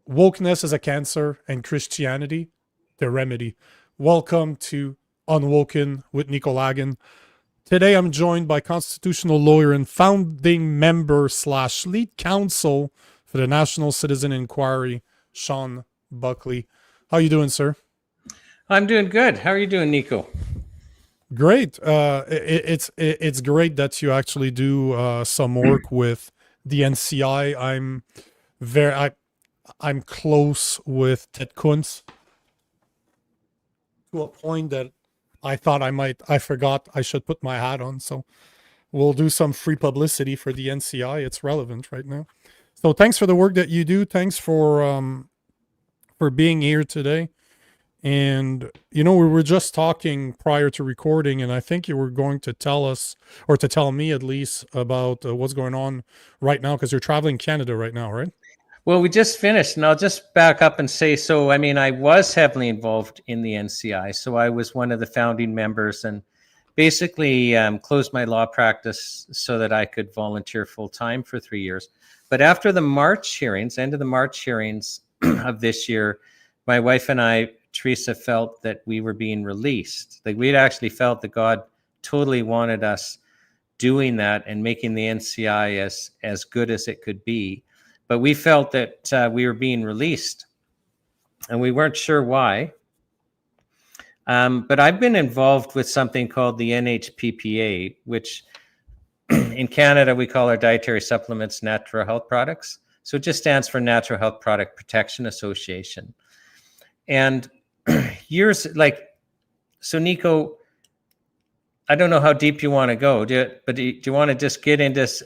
Wokeness is a cancer and Christianity, the remedy. Welcome to Unwoken with Nico Lagan. Today I'm joined by constitutional lawyer and founding member / lead counsel for the National Citizen Inquiry, Shawn Buckley. How you doing, sir? I'm doing good. How are you doing, Nico? Great. It's great that you actually do some work with the NCI. I'm close with Ted Kuntz to a point that I thought I forgot I should put my hat on. So we'll do some free publicity for the NCI. It's relevant right now. So thanks for the work that you do. Thanks for being here today. And, we were just talking prior to recording, and I think you were going to tell us, or to tell me at least, about what's going on right now, because you're traveling Canada right now, right? Well, we just finished, and I'll just back up and say, I was heavily involved in the NCI. So I was one of the founding members and basically closed my law practice so that I could volunteer full time for 3 years. But after the March hearings, end of the March hearings of this year, my wife and I, Teresa, felt that we were being released. Like we'd actually felt that God totally wanted us doing that and making the NCI as good as it could be. But we felt that we were being released and we weren't sure why. But I've been involved with something called the NHPPA, which in Canada, we call our dietary supplements natural health products. So it just stands for Natural Health Product Protection Association. And so Nico, I don't know how deep you want to go, do you want to just get into this?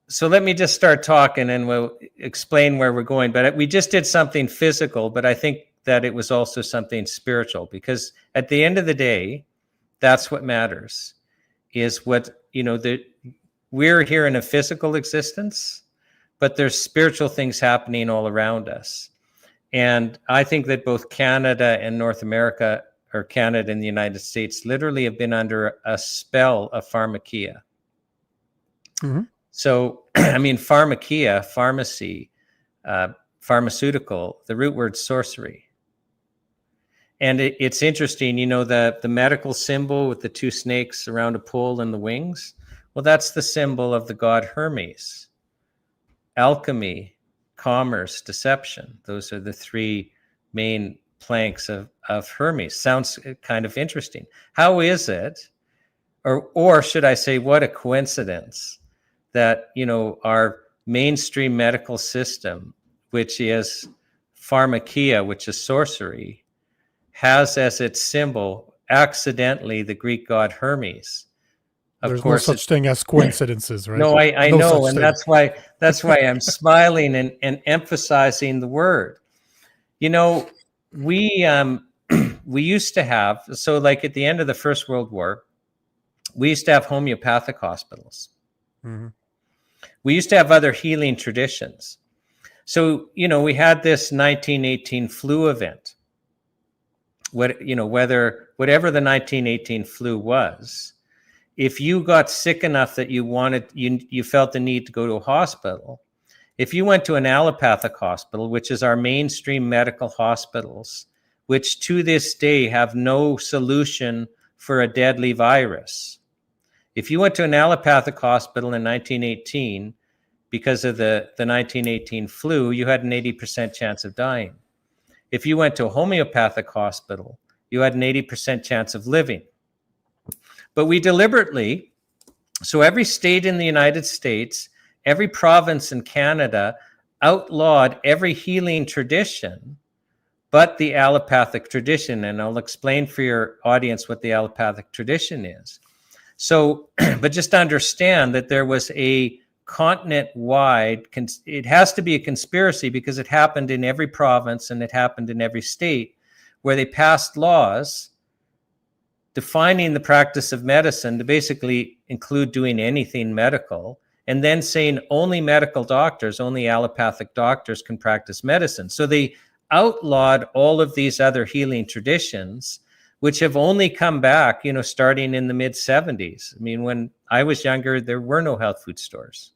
So let me just start talking and we'll explain where we're going. But we just did something physical, but I think that it was also something spiritual, because at the end of the day, that's what matters, is we're here in a physical existence, but there's spiritual things happening all around us. And I think that both Canada and North America, or Canada and the United States, literally have been under a spell of pharmakeia. Mm-hmm. So, pharmakeia, pharmacy, pharmaceutical, the root word sorcery. And it's interesting, the medical symbol with the two snakes around a pole and the wings. Well, that's the symbol of the god Hermes. Alchemy, commerce, deception. Those are the three main planks of Hermes. Sounds kind of interesting. How is it, or should I say, what a coincidence that, our mainstream medical system, which is pharmakeia, which is sorcery, has as its symbol accidentally the Greek god Hermes. There's no such thing as coincidences, right? No, I know, and that's why I'm smiling and emphasizing the word. We used to have, so like at the end of the First World War, we used to have homeopathic hospitals. Mm-hmm. We used to have other healing traditions. So, we had this 1918 flu event. Whatever the 1918 flu was, if you got sick enough that you felt the need to go to a hospital, if you went to an allopathic hospital, which is our mainstream medical hospitals, which to this day have no solution for a deadly virus. If you went to an allopathic hospital in 1918, because of the 1918 flu, you had an 80% chance of dying. If you went to a homeopathic hospital, you had an 80% chance of living. But we deliberately, so every state in the United States, every province in Canada outlawed every healing tradition but the allopathic tradition. And I'll explain for your audience what the allopathic tradition is. So, but just understand that there was a continent-wide, it has to be a conspiracy because it happened in every province and it happened in every state, where they passed laws defining the practice of medicine to basically include doing anything medical, and then saying only medical doctors, only allopathic doctors can practice medicine. So they outlawed all of these other healing traditions, which have only come back, starting in the mid-70s. When I was younger, there were no health food stores.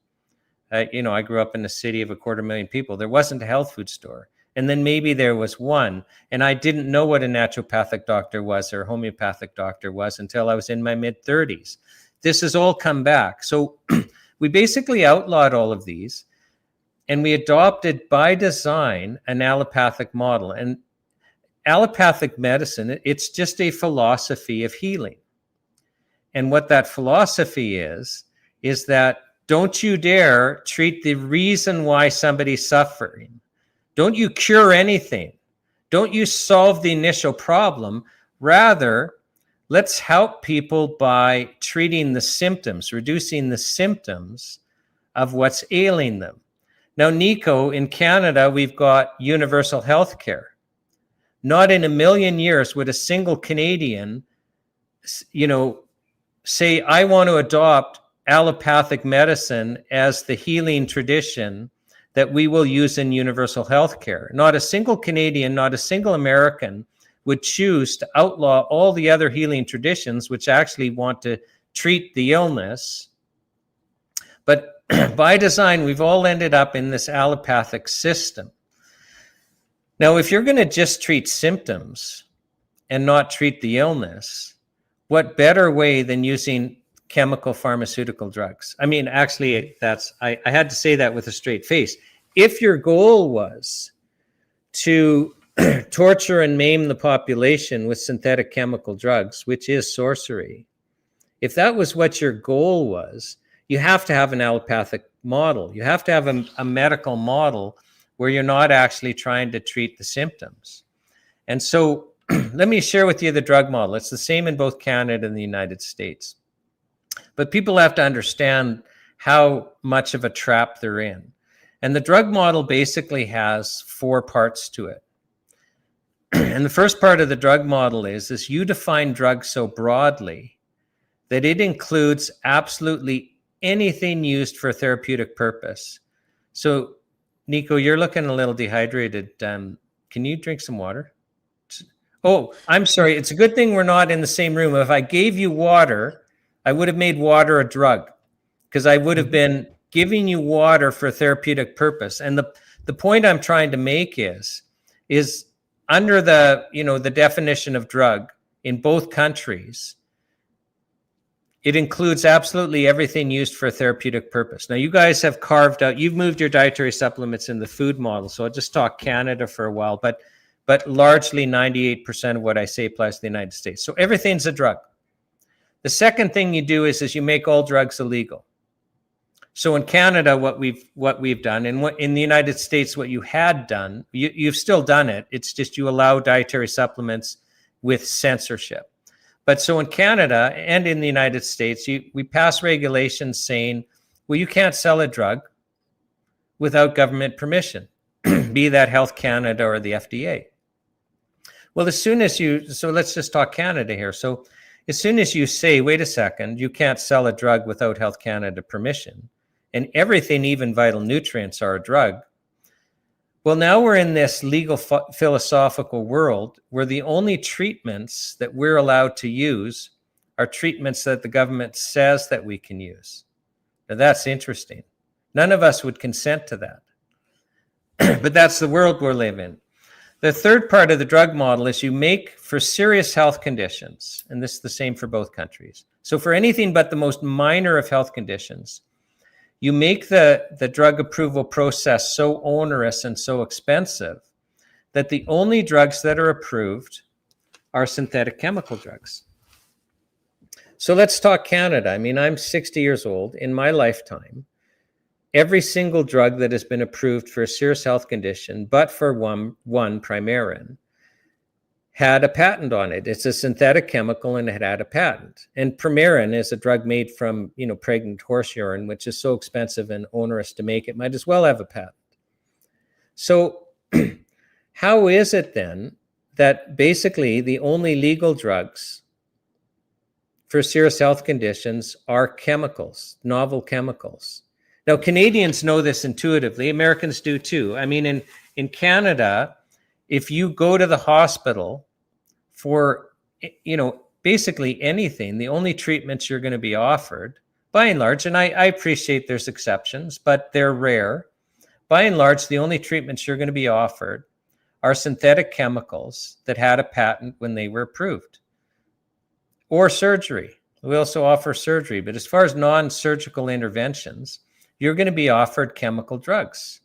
I grew up in a city of 250,000 people. There wasn't a health food store. And then maybe there was one. And I didn't know what a naturopathic doctor was or a homeopathic doctor was until I was in my mid-30s. This has all come back. So we basically outlawed all of these. And we adopted by design an allopathic model. And allopathic medicine, it's just a philosophy of healing. And what that philosophy is that don't you dare treat the reason why somebody's suffering. Don't you cure anything. Don't you solve the initial problem. Rather, let's help people by treating the symptoms, reducing the symptoms of what's ailing them. Now, Nico, in Canada, we've got universal health care. Not in a million years would a single Canadian, say, I want to adopt allopathic medicine as the healing tradition that we will use in universal health care. Not a single Canadian, not a single American would choose to outlaw all the other healing traditions, which actually want to treat the illness. But by design, we've all ended up in this allopathic system. Now, if you're going to just treat symptoms and not treat the illness, what better way than using chemical pharmaceutical drugs? I mean, actually, I had to say that with a straight face. If your goal was to torture and maim the population with synthetic chemical drugs, which is sorcery, if that was what your goal was, you have to have an allopathic model. You have to have a medical model where you're not actually trying to treat the symptoms. And so let me share with you the drug model. It's the same in both Canada and the United States. But people have to understand how much of a trap they're in. And the drug model basically has 4 parts to it. And the first part of the drug model is you define drugs so broadly that it includes absolutely anything used for a therapeutic purpose. So, Nico, you're looking a little dehydrated. Can you drink some water? Oh, I'm sorry. It's a good thing we're not in the same room. If I gave you water, I would have made water a drug because I would have been giving you water for a therapeutic purpose. And the point I'm trying to make is under the definition of drug in both countries, it includes absolutely everything used for a therapeutic purpose. Now, you guys have carved out, you've moved your dietary supplements in the food model. So I'll just talk Canada for a while, but largely 98% of what I say applies to the United States. So everything's a drug. The second thing you do is you make all drugs illegal. So in Canada, what we've done, and what in the United States, what you had done, you've still done it. It's just you allow dietary supplements with censorship. But so in Canada and in the United States, we pass regulations saying, well, you can't sell a drug without government permission, be that Health Canada or the FDA. Well, so let's just talk Canada here. So as soon as you say, wait a second, you can't sell a drug without Health Canada permission, and everything, even vital nutrients, are a drug. Well, now we're in this legal philosophical world where the only treatments that we're allowed to use are treatments that the government says that we can use. Now, that's interesting. None of us would consent to that. But that's the world we're living in. The third part of the drug model is you make for serious health conditions, and this is the same for both countries. So for anything but the most minor of health conditions, you make the drug approval process so onerous and so expensive that the only drugs that are approved are synthetic chemical drugs. So let's talk Canada. I mean, I'm 60 years old. In my lifetime, every single drug that has been approved for a serious health condition, but for one Primarin, had a patent on it. It's a synthetic chemical and it had a patent. And Primarin is a drug made from, pregnant horse urine, which is so expensive and onerous to make, it might as well have a patent. So how is it then that basically the only legal drugs for serious health conditions are chemicals, novel chemicals? Now, Canadians know this intuitively. Americans do too. I mean, in Canada, if you go to the hospital for, basically anything, the only treatments you're going to be offered, by and large, and I appreciate there's exceptions, but they're rare. By and large, the only treatments you're going to be offered are synthetic chemicals that had a patent when they were approved, or surgery. We also offer surgery, but as far as non-surgical interventions, you're going to be offered chemical drugs.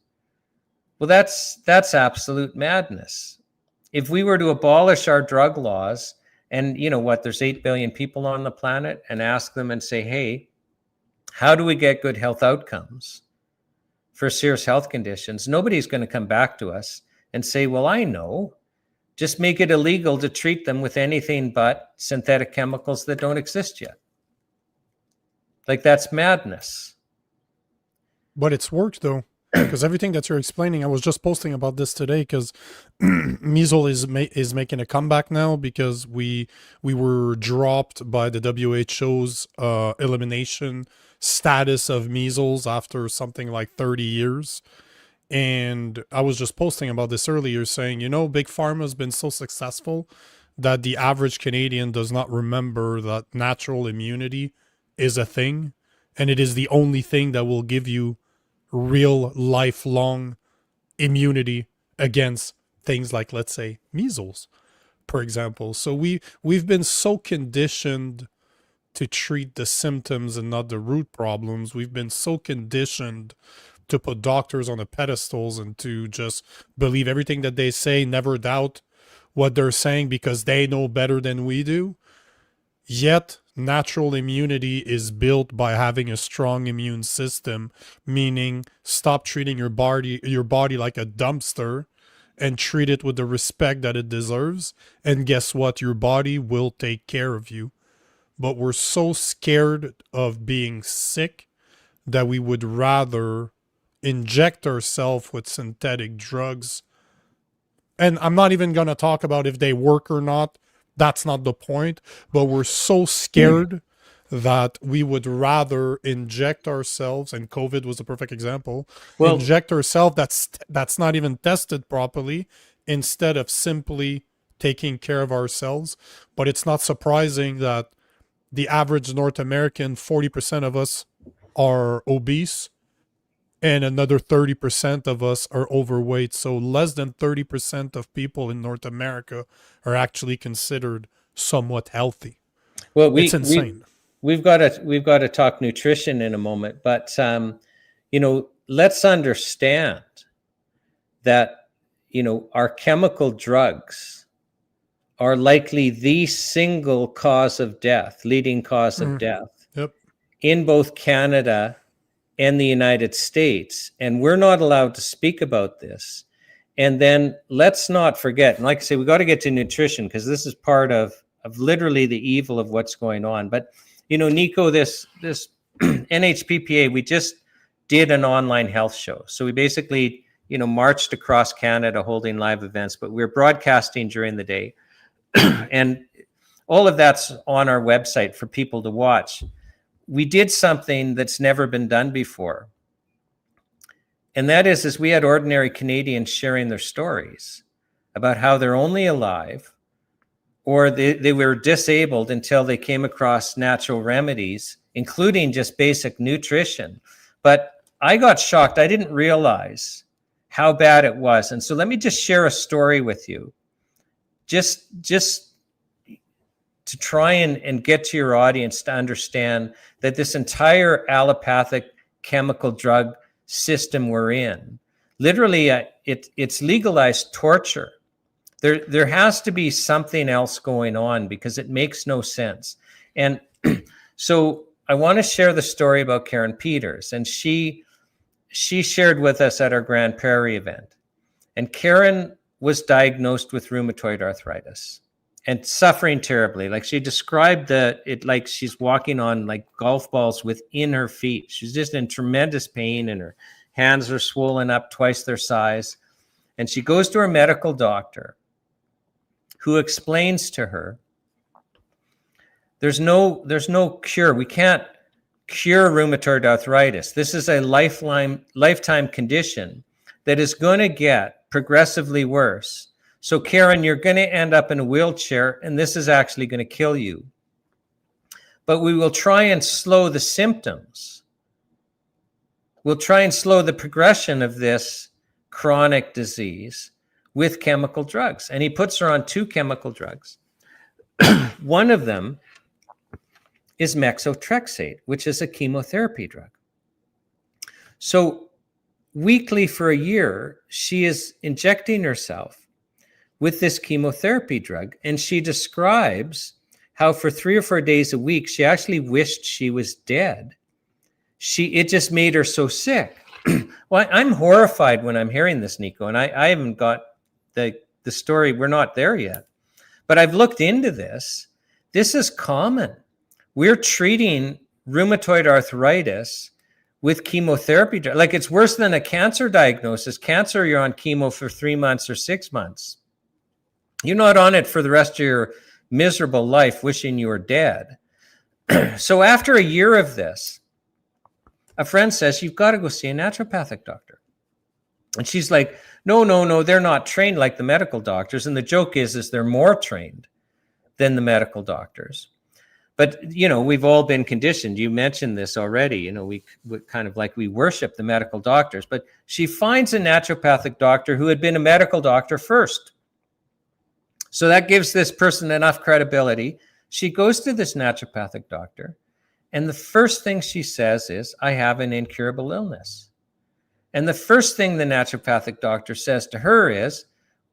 Well, that's absolute madness. If we were to abolish our drug laws and, you know what, there's 8 billion people on the planet, and ask them and say, hey, how do we get good health outcomes for serious health conditions? Nobody's going to come back to us and say, well, I know. Just make it illegal to treat them with anything but synthetic chemicals that don't exist yet. Like, that's madness. But it's worked, though, because everything that you're explaining, I was just posting about this today, because measles is making a comeback now, because we were dropped by the WHO's elimination status of measles after something like 30 years. And I was just posting about this earlier, saying, you know, Big Pharma has been so successful that the average Canadian does not remember that natural immunity is a thing, and it is the only thing that will give you real lifelong immunity against things like, let's say, measles, for example. So we've been so conditioned to treat the symptoms and not the root problems. We've been so conditioned to put doctors on the pedestals and to just believe everything that they say, never doubt what they're saying because they know better than we do. Yet natural immunity is built by having a strong immune system, meaning stop treating your body like a dumpster and treat it with the respect that it deserves. And guess what? Your body will take care of you. But we're so scared of being sick that we would rather inject ourselves with synthetic drugs. And I'm not even going to talk about if they work or not. That's not the point. But we're so scared that we would rather inject ourselves, and COVID was a perfect example, inject ourselves that's not even tested properly, instead of simply taking care of ourselves. But it's not surprising that the average North American, 40% of us are obese, and another 30% of us are overweight. So less than 30% of people in North America are actually considered somewhat healthy. Well, it's insane. We've got to talk nutrition in a moment, but you know, let's understand that, you know, our chemical drugs are likely the single cause of death, leading cause of death in both Canada and the United States. And we're not allowed to speak about this. And then let's not forget, and like I say, we got to get to nutrition because this is part of literally the evil of what's going on. But, you know, Nico, this NHPPA, we just did an online health show. So we basically, you know, marched across Canada holding live events, but we're broadcasting during the day. And all of that's on our website for people to watch. We did something that's never been done before. And that is we had ordinary Canadians sharing their stories about how they're only alive or they were disabled until they came across natural remedies, including just basic nutrition. But I got shocked. I didn't realize how bad it was. And so let me just share a story with you. Just to try and get to your audience to understand that this entire allopathic chemical drug system we're in, literally it's legalized torture. There has to be something else going on because it makes no sense. And so I want to share the story about Karen Peters. And she shared with us at our Grand Prairie event. And Karen was diagnosed with rheumatoid arthritis and suffering terribly. Like, she described it like she's walking on like golf balls within her feet. She's just in tremendous pain and her hands are swollen up twice their size. And she goes to her medical doctor, who explains to her, there's no cure. We can't cure rheumatoid arthritis. This is a lifetime condition that is going to get progressively worse. So Karen, you're going to end up in a wheelchair, and this is actually going to kill you. but we will try and slow the symptoms. We'll try and slow the progression of this chronic disease with chemical drugs. And he puts her on 2 chemical drugs. One of them is methotrexate, which is a chemotherapy drug. So weekly for a year, she is injecting herself with this chemotherapy drug. And she describes how for 3 or 4 days a week, she actually wished she was dead. It just made her so sick. Well, I'm horrified when I'm hearing this, Nico, and I haven't got the story. We're not there yet. But I've looked into this. This is common. We're treating rheumatoid arthritis with chemotherapy. Like, it's worse than a cancer diagnosis. Cancer, you're on chemo for 3 months or 6 months. You're not on it for the rest of your miserable life wishing you were dead. So after a year of this, a friend says, you've got to go see a naturopathic doctor. And she's like, no, they're not trained like the medical doctors. And the joke is they're more trained than the medical doctors. But, we've all been conditioned. You mentioned this already. We kind of like we worship the medical doctors. But she finds a naturopathic doctor who had been a medical doctor first. So that gives this person enough credibility. She goes to this naturopathic doctor. And the first thing she says is, I have an incurable illness. And the first thing the naturopathic doctor says to her is,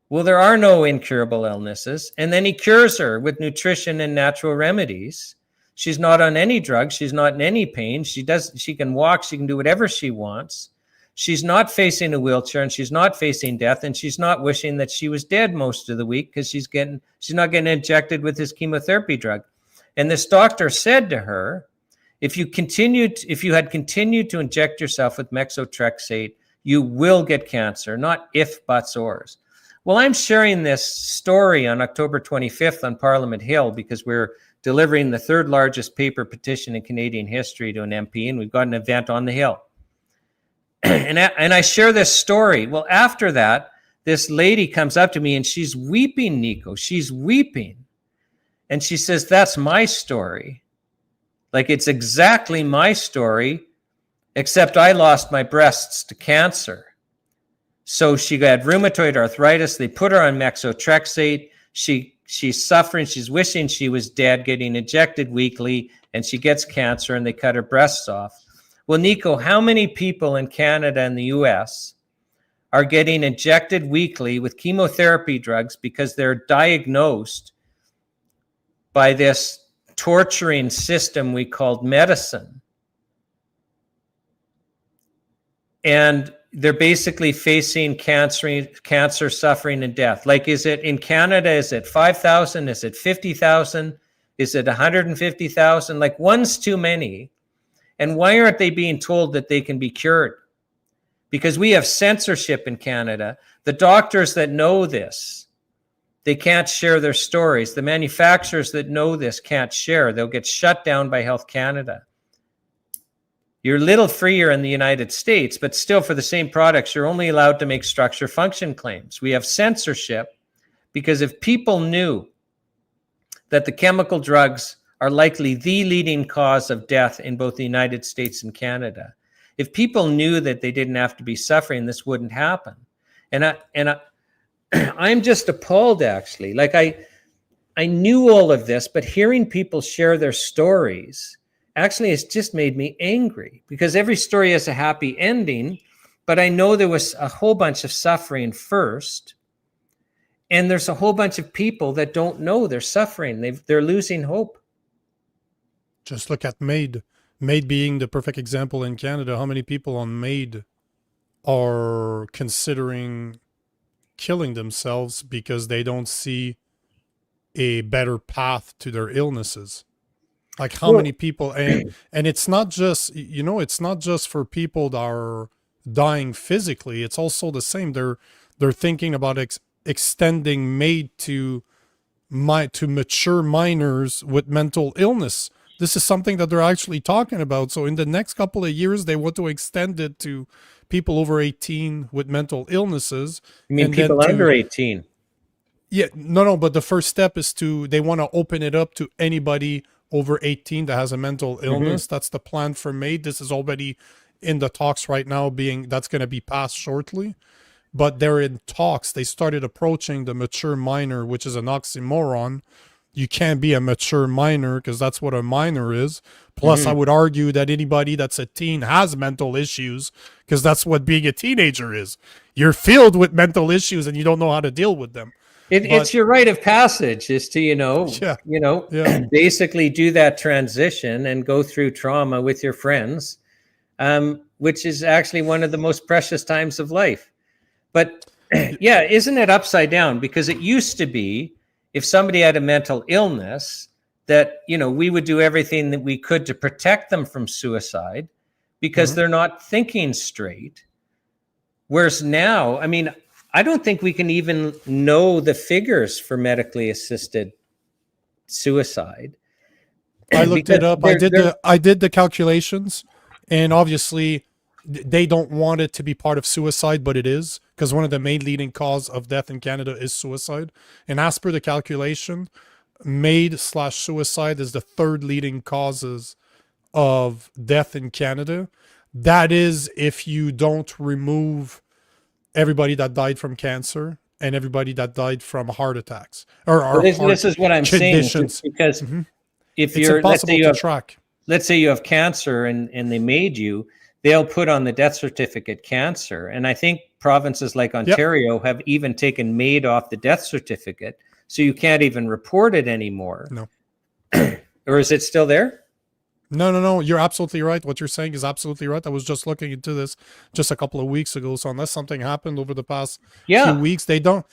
well, there are no incurable illnesses. And then he cures her with nutrition and natural remedies. She's not on any drugs. She's not in any pain. She can walk. She can do whatever she wants. She's not facing a wheelchair, and she's not facing death. And she's not wishing that she was dead most of the week because she's not getting injected with this chemotherapy drug. And this doctor said to her, if you had continued to inject yourself with methotrexate, you will get cancer, not if, buts, ors. Well, I'm sharing this story on October 25th on Parliament Hill because we're delivering the 3rd largest paper petition in Canadian history to an MP, and we've got an event on the Hill. And I share this story. Well, after that, this lady comes up to me and she's weeping, Nico. She's weeping. And she says, that's my story. Like, it's exactly my story, except I lost my breasts to cancer. So she had rheumatoid arthritis. They put her on methotrexate. She's suffering. She's wishing she was dead, getting injected weekly, and she gets cancer, and they cut her breasts off. Well, Nico, how many people in Canada and the US are getting injected weekly with chemotherapy drugs because they're diagnosed by this torturing system we called medicine? And they're basically facing cancer, suffering, and death. Like, is it in Canada, is it 5,000? Is it 50,000? Is it 150,000? Like, one's too many. And why aren't they being told that they can be cured? Because we have censorship in Canada. The doctors that know this, they can't share their stories. The manufacturers that know this can't share. They'll get shut down by Health Canada. You're a little freer in the United States, but still for the same products, you're only allowed to make structure function claims. We have censorship because if people knew that the chemical drugs are likely the leading cause of death in both the United States and Canada, if people knew that they didn't have to be suffering, this wouldn't happen. And I'm just appalled, actually. Like, I knew all of this, but hearing people share their stories, actually, it's just made me angry because every story has a happy ending, but I know there was a whole bunch of suffering first. And there's a whole bunch of people that don't know they're suffering. They're losing hope. Just look at MAID. MAID being the perfect example in Canada. How many people on MAID are considering killing themselves because they don't see a better path to their illnesses? Like, how many people, and it's not just, it's not just for people that are dying physically. It's also the same. They're thinking about extending MAID to mature minors with mental illness. This is something that they're actually talking about. So in the next couple of years, they want to extend it to people over 18 with mental illnesses. You mean people under 18? Yeah, no, but the first step is they want to open it up to anybody over 18 that has a mental illness. That's the plan for MAID. This is already in the talks right now, that's going to be passed shortly. But they're in talks. They started approaching the mature minor, which is an oxymoron. You can't be a mature minor because that's what a minor is. Plus, I would argue that anybody that's a teen has mental issues because that's what being a teenager is. You're filled with mental issues and you don't know how to deal with them. It's your rite of passage is to, basically do that transition and go through trauma with your friends, which is actually one of the most precious times of life. But yeah, isn't it upside down? Because it used to be, if somebody had a mental illness, that, we would do everything that we could to protect them from suicide because they're not thinking straight. Whereas now, I mean, I don't think we can even know the figures for medically assisted suicide. I looked it up. I did the calculations, and obviously they don't want it to be part of suicide, but it is, because one of the main leading cause of death in Canada is suicide. And as per the calculation, MAID/suicide is the third leading causes of death in Canada. That is if you don't remove everybody that died from cancer and everybody that died from heart attacks this is what I'm saying, because if you're, let's say you have cancer and they made you, they'll put on the death certificate cancer. And I think provinces like Ontario have even taken MAID off the death certificate. So you can't even report it anymore. No. Or is it still there? No. You're absolutely right. What you're saying is absolutely right. I was just looking into this just a couple of weeks ago. So unless something happened over the past few weeks, they don't,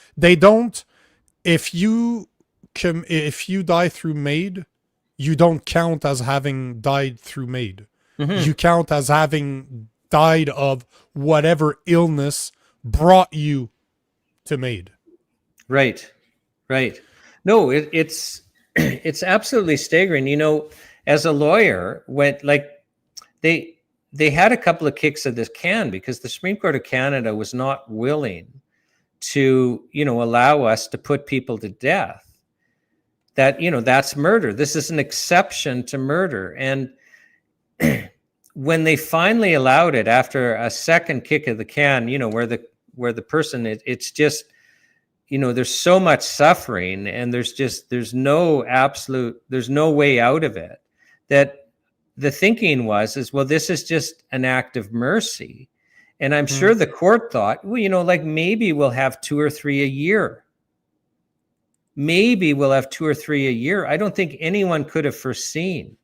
if you die through MAID, you don't count as having died through MAID. You count as having died of whatever illness brought you to MAID. Right. No, it's absolutely staggering. As a lawyer, when they had a couple of kicks of this can because the Supreme Court of Canada was not willing to, allow us to put people to death. That, that's murder. This is an exception to murder. And when they finally allowed it after a second kick of the can, where the person, it's just, there's so much suffering and there's no way out of it, that the thinking was, well, this is just an act of mercy. And I'm sure the court thought, well, maybe we'll have 2 or 3 a year. Maybe we'll have 2 or 3 a year. I don't think anyone could have foreseen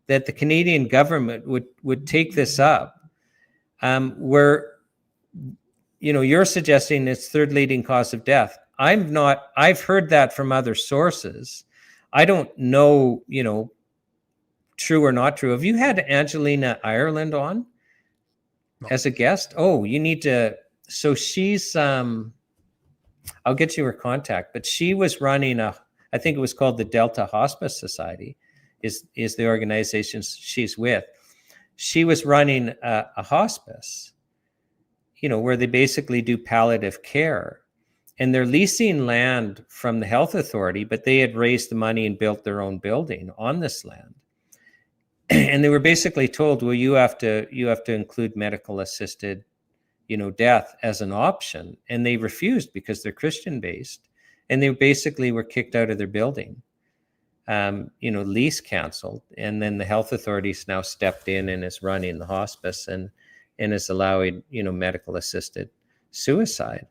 that the Canadian government would take this up, where, you're suggesting it's third leading cause of death. I've heard that from other sources. I don't know, true or not true. Have you had Angelina Ireland on as a guest? Oh, you need to. So she's, I'll get you her contact, but she was running I think it was called the Delta Hospice Society, is the organization she's with. She was running a hospice, where they basically do palliative care, and they're leasing land from the health authority, but they had raised the money and built their own building on this land. And they were basically told, well, you have to include medical assisted, death as an option. And they refused because they're Christian based, and they basically were kicked out of their building. Lease canceled, and then the health authorities now stepped in and is running the hospice and is allowing, medical assisted suicide.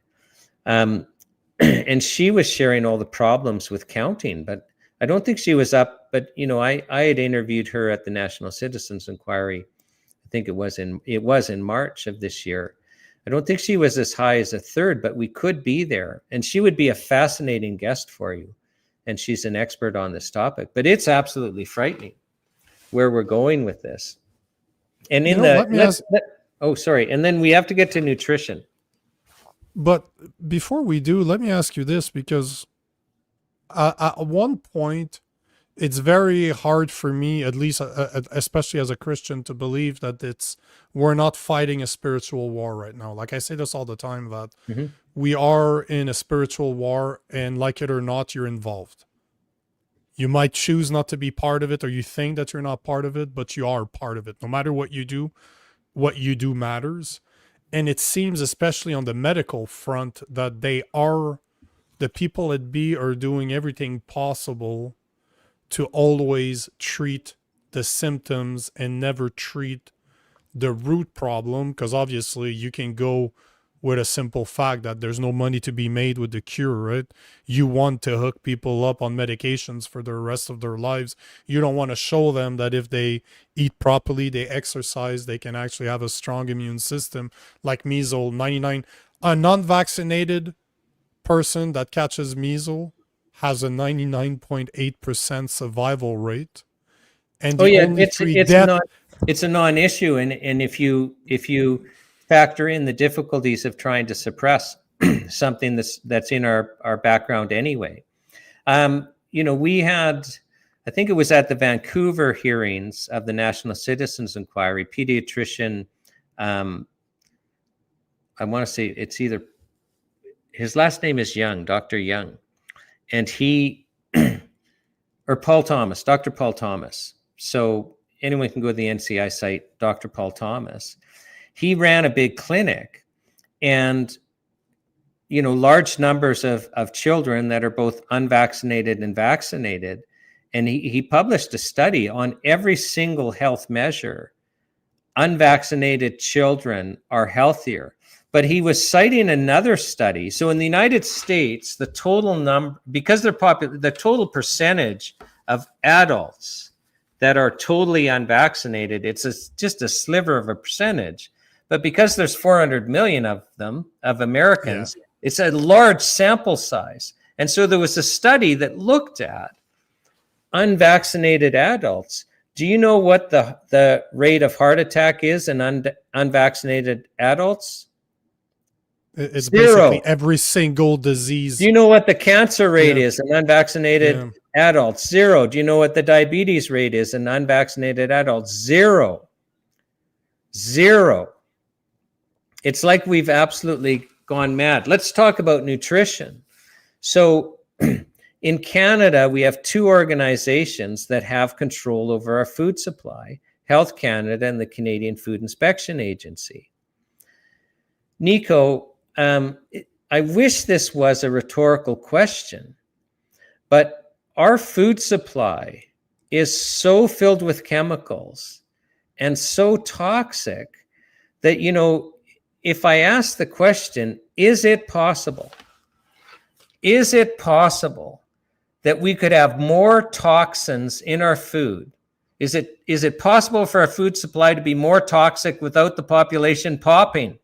And she was sharing all the problems with counting, but I don't think she was up. But, I had interviewed her at the National Citizens Inquiry. I think it was in March of this year. I don't think she was as high as a third, but we could be there. And she would be a fascinating guest for you. And she's an expert on this topic, but it's absolutely frightening where we're going with this. And in and then we have to get to nutrition. But before we do, let me ask you this, because at one point, it's very hard for me, at least, especially as a Christian, to believe that we're not fighting a spiritual war right now. Like I say this all the time, that we are in a spiritual war, and like it or not, you're involved. You might choose not to be part of it, or you think that you're not part of it, but you are part of it. No matter what you do matters. And it seems, especially on the medical front, that the people at B are doing everything possible to always treat the symptoms and never treat the root problem, because obviously you can go with a simple fact that there's no money to be made with the cure, right? You want to hook people up on medications for the rest of their lives. You don't want to show them that if they eat properly, they exercise, they can actually have a strong immune system. Like measles, a non-vaccinated person that catches measles has a 99.8% survival rate. And the only it's a non-issue, and if you factor in the difficulties of trying to suppress something that's in our background anyway. We had, I think it was at the Vancouver hearings of the National Citizens Inquiry, pediatrician, I want to say it's either, his last name is Young, Dr. Young, and or Paul Thomas, Dr. Paul Thomas. So anyone can go to the NCI site, Dr. Paul Thomas. He ran a big clinic, and large numbers of children that are both unvaccinated and vaccinated. And he published a study on every single health measure. Unvaccinated children are healthier. But he was citing another study. So in the United States, the total number, because they're popular, the total percentage of adults that are totally unvaccinated, it's just a sliver of a percentage. But because there's 400 million of them, of Americans, it's a large sample size. And so there was a study that looked at unvaccinated adults. Do you know what the rate of heart attack is in unvaccinated adults? It's 0. Basically every single disease. Do you know what the cancer rate is in unvaccinated adults? 0. Do you know what the diabetes rate is in unvaccinated adults? 0. It's like we've absolutely gone mad. Let's talk about nutrition. So in Canada, we have 2 organizations that have control over our food supply, Health Canada and the Canadian Food Inspection Agency. Nico, I wish this was a rhetorical question, but our food supply is so filled with chemicals and so toxic that, if I ask the question, is it possible that we could have more toxins in our food? Is it possible for our food supply to be more toxic without the population popping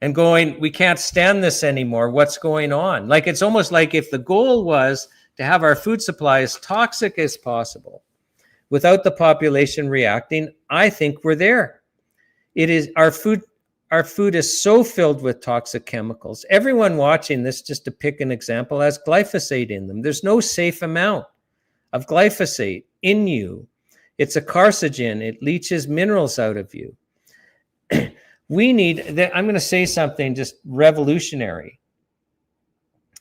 and going, we can't stand this anymore? What's going on? Like, it's almost like if the goal was to have our food supply as toxic as possible without the population reacting, I think we're there. It is our food is so filled with toxic chemicals. Everyone watching this, just to pick an example, has glyphosate in them. There's no safe amount of glyphosate in you. It's a carcinogen. It leaches minerals out of you. We need, I'm going to say something just revolutionary.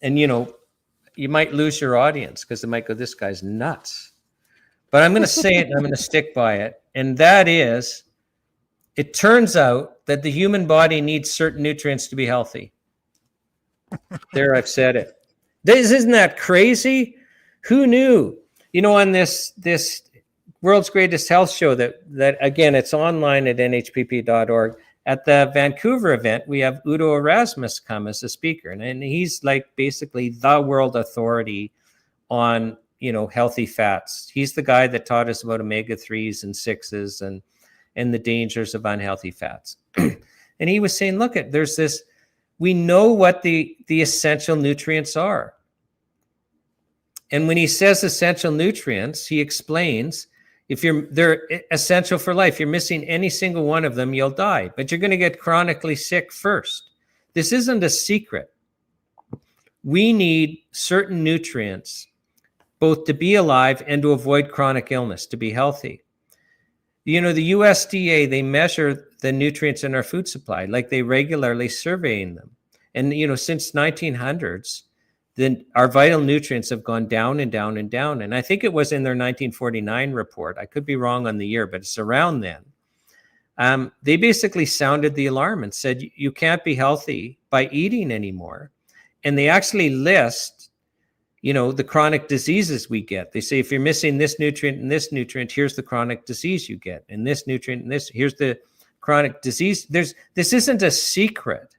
And, you might lose your audience because they might go, this guy's nuts. But I'm going to say it and I'm going to stick by it. And that is, it turns out that the human body needs certain nutrients to be healthy. There, I've said it. Isn't that crazy? Who knew? On this World's Greatest Health Show that again, it's online at nhpp.org. At the Vancouver event, we have Udo Erasmus come as a speaker, and he's like basically the world authority on healthy fats. He's the guy that taught us about omega-3s and 6s and the dangers of unhealthy fats. And he was saying, look, there's this, we know what the essential nutrients are. And when he says essential nutrients, he explains, they're essential for life. You're missing any single one of them, you'll die. But you're going to get chronically sick first. This isn't a secret. We need certain nutrients, both to be alive and to avoid chronic illness, to be healthy. The USDA, they measure the nutrients in our food supply, like they regularly surveying them. And, since 1900s, then our vital nutrients have gone down and down and down. And I think it was in their 1949 report. I could be wrong on the year, but it's around then. They basically sounded the alarm and said, you can't be healthy by eating anymore. And they actually list, the chronic diseases we get. They say, if you're missing this nutrient and this nutrient, here's the chronic disease you get. And this nutrient and this, here's the chronic disease. This isn't a secret.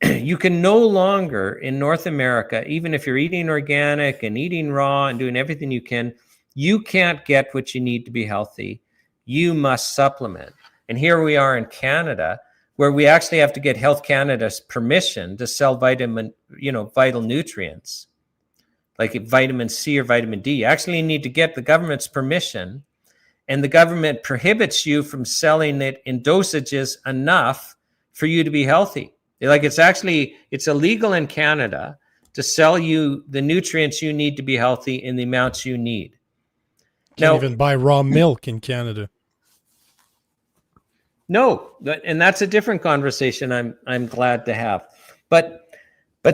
You can no longer in North America, even if you're eating organic and eating raw and doing everything you can't get what you need to be healthy. You must supplement. And here we are in Canada, where we actually have to get Health Canada's permission to sell vital nutrients, like vitamin C or vitamin D. You actually need to get the government's permission, and the government prohibits you from selling it in dosages enough for you to be healthy. Like it's illegal in Canada to sell you the nutrients you need to be healthy in the amounts you need. Can't even buy raw milk in Canada. No, and that's a different conversation I'm glad to have. But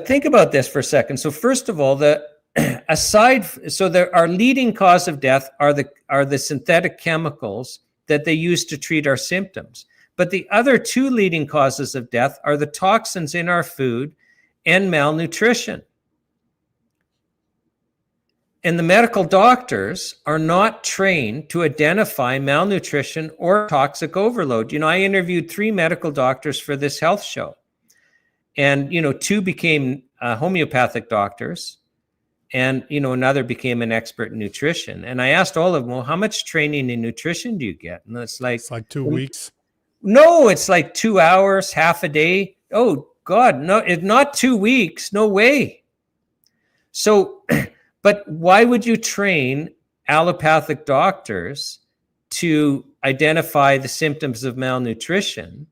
think about this for a second. So first of all, our leading cause of death are the synthetic chemicals that they use to treat our symptoms. But the other two leading causes of death are the toxins in our food and malnutrition. And the medical doctors are not trained to identify malnutrition or toxic overload. I interviewed 3 medical doctors for this health show. And, 2 became homeopathic doctors. And, another became an expert in nutrition. And I asked all of them, well, how much training in nutrition do you get? And it's like 2 weeks. No, it's like 2 hours, half a day. Oh, God, no, it's not 2 weeks. No way. So, but why would you train allopathic doctors to identify the symptoms of malnutrition?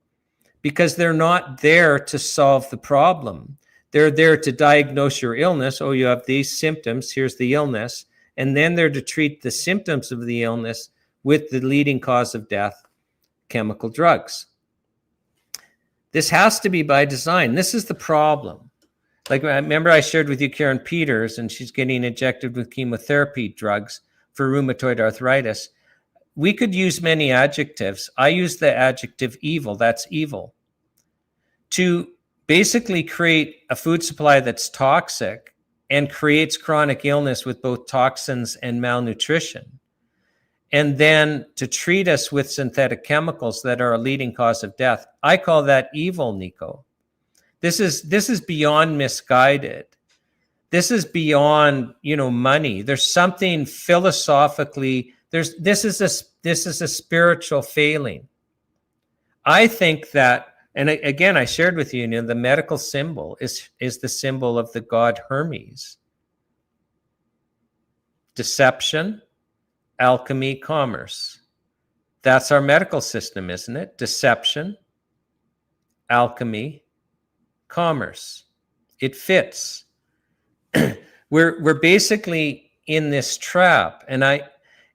Because they're not there to solve the problem. They're there to diagnose your illness. Oh, you have these symptoms. Here's the illness. And then they're to treat the symptoms of the illness with the leading cause of death, chemical drugs. This has to be by design. This is the problem. Like, I remember I shared with you Karen Peters, and she's getting injected with chemotherapy drugs for rheumatoid arthritis. We could use many adjectives. I use the adjective evil. That's evil. To basically create a food supply that's toxic and creates chronic illness with both toxins and malnutrition. And then to treat us with synthetic chemicals that are a leading cause of death. I call that evil, Nico. This is beyond misguided. This is beyond, money. There's something philosophically, this is a spiritual failing. I think that, and again, I shared with you, the medical symbol is the symbol of the god Hermes. Deception, alchemy, commerce. That's our medical system, isn't it? Deception, alchemy, commerce. It fits. We're basically in this trap, and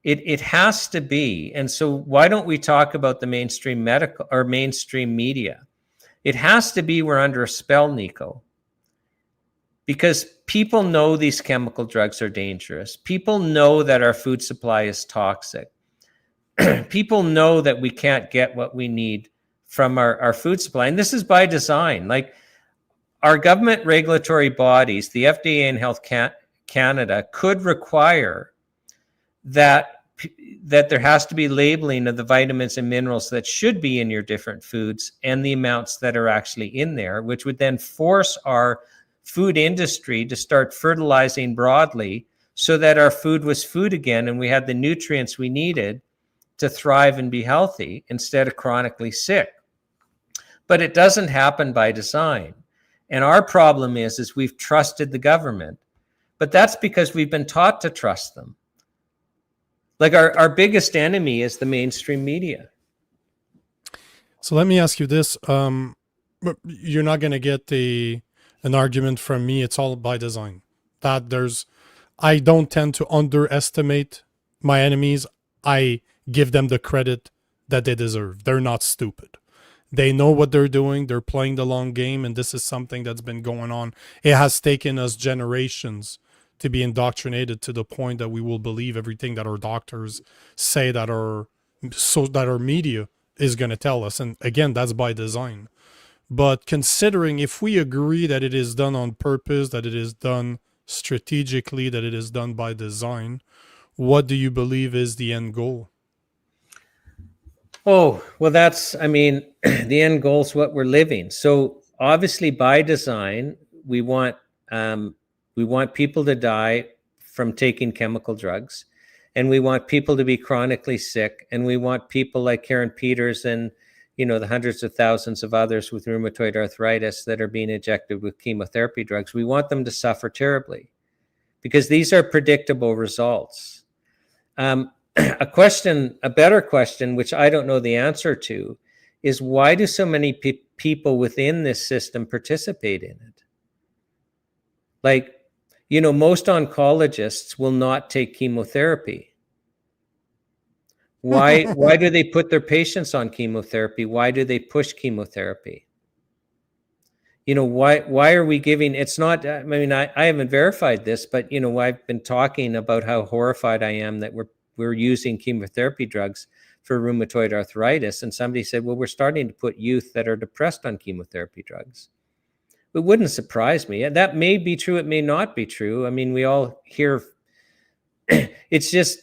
it has to be. And so why don't we talk about the mainstream medical or mainstream media? It has to be we're under a spell, Nico. Because people know these chemical drugs are dangerous. People know that our food supply is toxic. People know that we can't get what we need from our food supply. And this is by design. Like, our government regulatory bodies, the FDA and Health Canada, could require that there has to be labeling of the vitamins and minerals that should be in your different foods and the amounts that are actually in there, which would then force our food industry to start fertilizing broadly so that our food was food again and we had the nutrients we needed to thrive and be healthy instead of chronically sick. But it doesn't happen by design. And our problem is we've trusted the government, but that's because we've been taught to trust them. Like, our biggest enemy is the mainstream media. So let me ask you this. You're not going to get an argument from me. It's all by design. I don't tend to underestimate my enemies. I give them the credit that they deserve. They're not stupid. They know what they're doing. They're playing the long game, and this is something that's been going on. It has taken us generations to be indoctrinated to the point that we will believe everything that our doctors say, that our media is going to tell us. And again, that's by design. But considering, if we agree that it is done on purpose, that it is done strategically, that it is done by design, what do you believe is the end goal? Oh, well, I mean, the end goal is what we're living. So obviously by design, we want people to die from taking chemical drugs, and we want people to be chronically sick, and we want people like Karen Peters and, the hundreds of thousands of others with rheumatoid arthritis that are being injected with chemotherapy drugs. We want them to suffer terribly because these are predictable results. A better question, which I don't know the answer to, is why do so many people within this system participate in it? Like, most oncologists will not take chemotherapy. Why do they put their patients on chemotherapy? Why do they push chemotherapy? Why are we giving, it's not, I mean, I haven't verified this, but, I've been talking about how horrified I am that we're using chemotherapy drugs for rheumatoid arthritis. And somebody said, well, we're starting to put youth that are depressed on chemotherapy drugs. It wouldn't surprise me. That may be true. It may not be true. I mean, we all hear, it's just,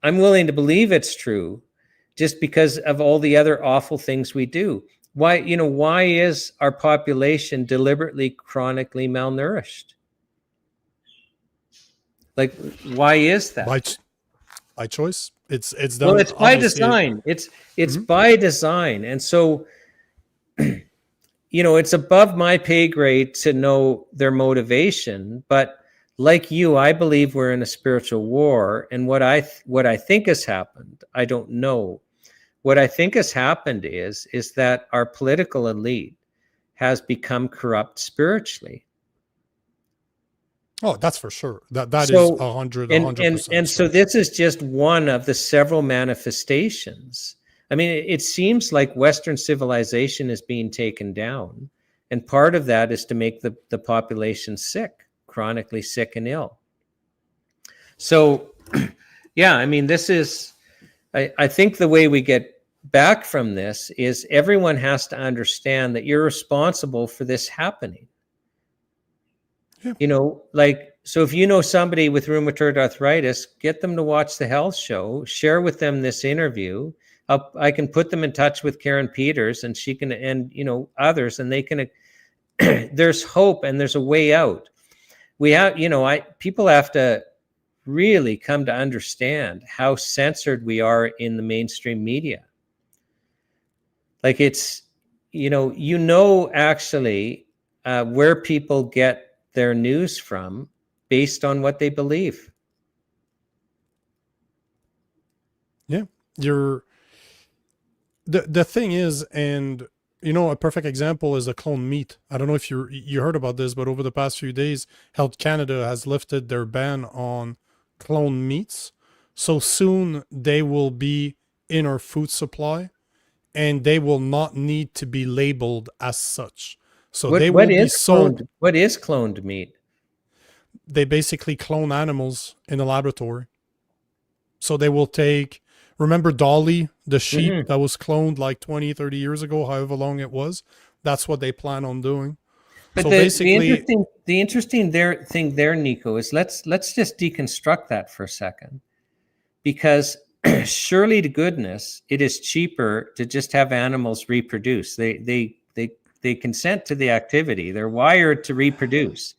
I'm willing to believe it's true just because of all the other awful things we do. Why is our population deliberately chronically malnourished? Like, why is that? By choice. It's done. Well, it's by design. It's by design. And so, it's above my pay grade to know their motivation, but like you, I believe we're in a spiritual war. And what I think has happened, I don't know. What I think has happened is that our political elite has become corrupt spiritually. Oh, that's for sure. That is 100%. And so this is just one of the several manifestations. I mean, it seems like Western civilization is being taken down. And part of that is to make the population sick, chronically sick and ill. So, yeah, I mean, this is, I think the way we get back from this is everyone has to understand that you're responsible for this happening. Yeah. So if you know somebody with rheumatoid arthritis, get them to watch the health show, share with them this interview. I can put them in touch with Karen Peters, and she can, and others, and they can, there's hope and there's a way out. We have, people have to really come to understand how censored we are in the mainstream media. Like it's, actually where people get their news from based on what they believe. Yeah, the thing is, and a perfect example is a clone meat. I don't know if you heard about this, but over the past few days, Health Canada has lifted their ban on clone meats. So soon they will be in our food supply, and they will not need to be labeled as such. So they will be sold. What is cloned meat? They basically clone animals in a laboratory. So they will take, remember Dolly, the sheep that was cloned like 20, 30 years ago, however long it was? That's what they plan on doing. But so basically, the interesting thing there, Nico, is let's just deconstruct that for a second. Because surely to goodness, it is cheaper to just have animals reproduce. They consent to the activity. They're wired to reproduce.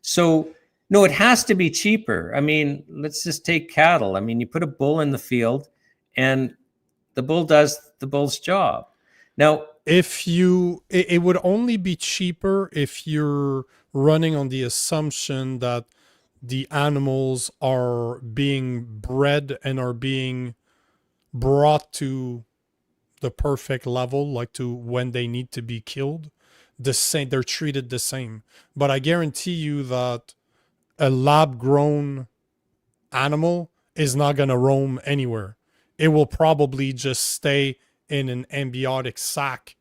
So no, it has to be cheaper. I mean, let's just take cattle. I mean, you put a bull in the field and the bull does the bull's job. Now, it would only be cheaper if you're running on the assumption that the animals are being bred and are being brought to the perfect level, like to when they need to be killed. They're treated the same. But I guarantee you that a lab-grown animal is not going to roam anywhere. It will probably just stay in an ambiotic sac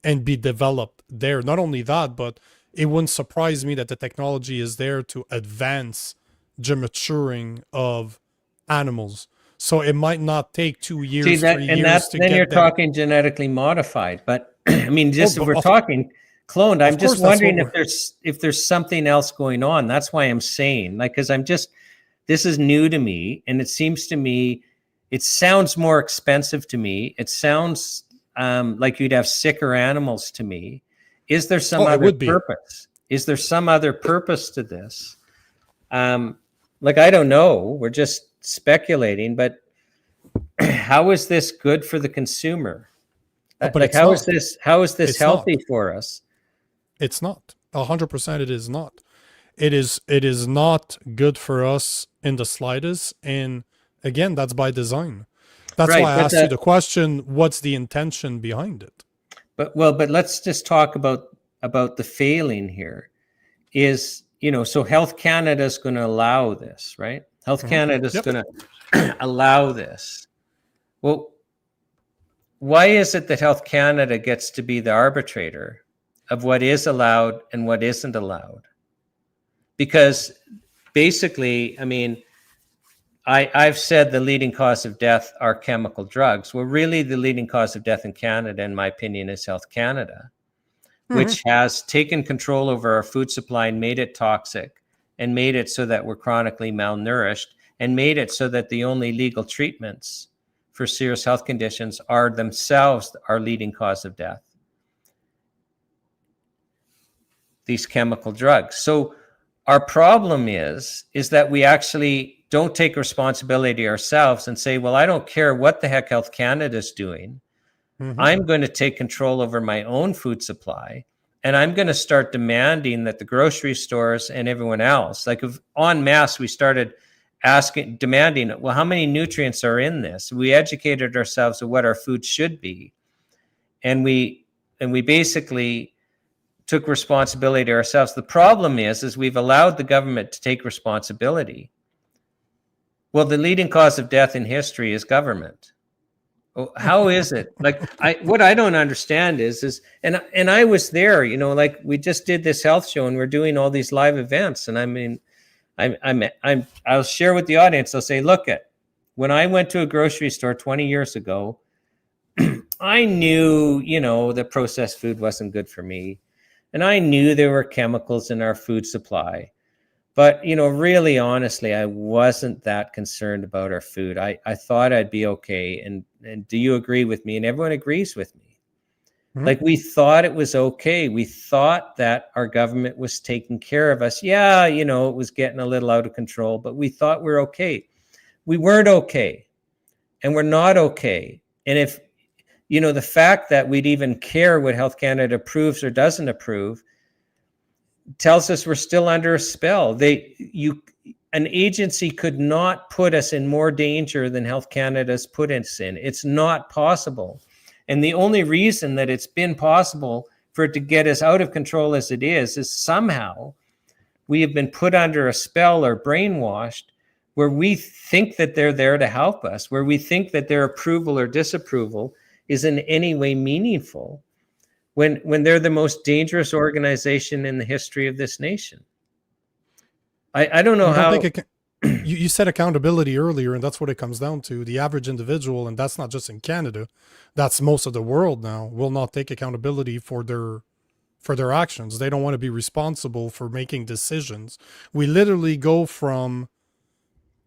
and be developed there. Not only that, but it wouldn't surprise me that the technology is there to advance the maturing of animals. So it might not take 2 See years, that, 3 and years that to then you're get them. talking genetically modified. But I mean, just if but we're talking cloned, I'm of just course, that's what wondering if there's something else going on. That's why I'm saying, like, because this is new to me, and it seems to me, it sounds more expensive to me. It sounds like you'd have sicker animals to me. Is there some it other would be. purpose? Is there some other purpose to this? Like, I don't know. We're just speculating, but how is this good for the consumer? But Like, it's not. how is this It's healthy not. for us? It's not. 100% it is not. It is not good for us in the slightest. And again, that's by design. That's Right, why I but asked you the question, what's the intention behind it? but let's just talk about the failing here. Is, so Health Canada is going to allow this, right? Health Canada is Yep. going to allow this. Well, why is it that Health Canada gets to be the arbitrator of what is allowed and what isn't allowed? Because basically, I mean, I've said the leading cause of death are chemical drugs. Well, really, the leading cause of death in Canada, in my opinion, is Health Canada, which has taken control over our food supply and made it toxic, and made it so that we're chronically malnourished, and made it so that the only legal treatments for serious health conditions are themselves our leading cause of death. These chemical drugs. So our problem is that we actually don't take responsibility ourselves and say, well, I don't care what the heck Health Canada is doing. I'm going to take control over my own food supply, and I'm going to start demanding that the grocery stores and everyone else, like, if en masse we started demanding, well, how many nutrients are in this? We educated ourselves of what our food should be, and we basically took responsibility ourselves. The problem is we've allowed the government to take responsibility. Well, the leading cause of death in history is government. How is it? Like, what I don't understand is and I was there, like, we just did this health show and we're doing all these live events. And I mean, I'll share with the audience. I'll say, look, when I went to a grocery store 20 years ago, I knew, that processed food wasn't good for me. And I knew there were chemicals in our food supply. But, really, honestly, I wasn't that concerned about our food. I thought I'd be okay. And do you agree with me? And everyone agrees with me. Like, we thought it was okay. We thought that our government was taking care of us. Yeah, it was getting a little out of control, but we thought we're okay. We weren't okay. And we're not okay. And if, the fact that we'd even care what Health Canada approves or doesn't approve tells us we're still under a spell. An agency could not put us in more danger than Health Canada's put us in. It's not possible. And the only reason that it's been possible for it to get us out of control as it is somehow we have been put under a spell or brainwashed where we think that they're there to help us, where we think that their approval or disapproval is in any way meaningful, when they're the most dangerous organization in the history of this nation. I don't know how. You said accountability earlier, and that's what it comes down to. The average individual, and that's not just in Canada, that's most of the world now, will not take accountability for their actions. They don't want to be responsible for making decisions. We literally go from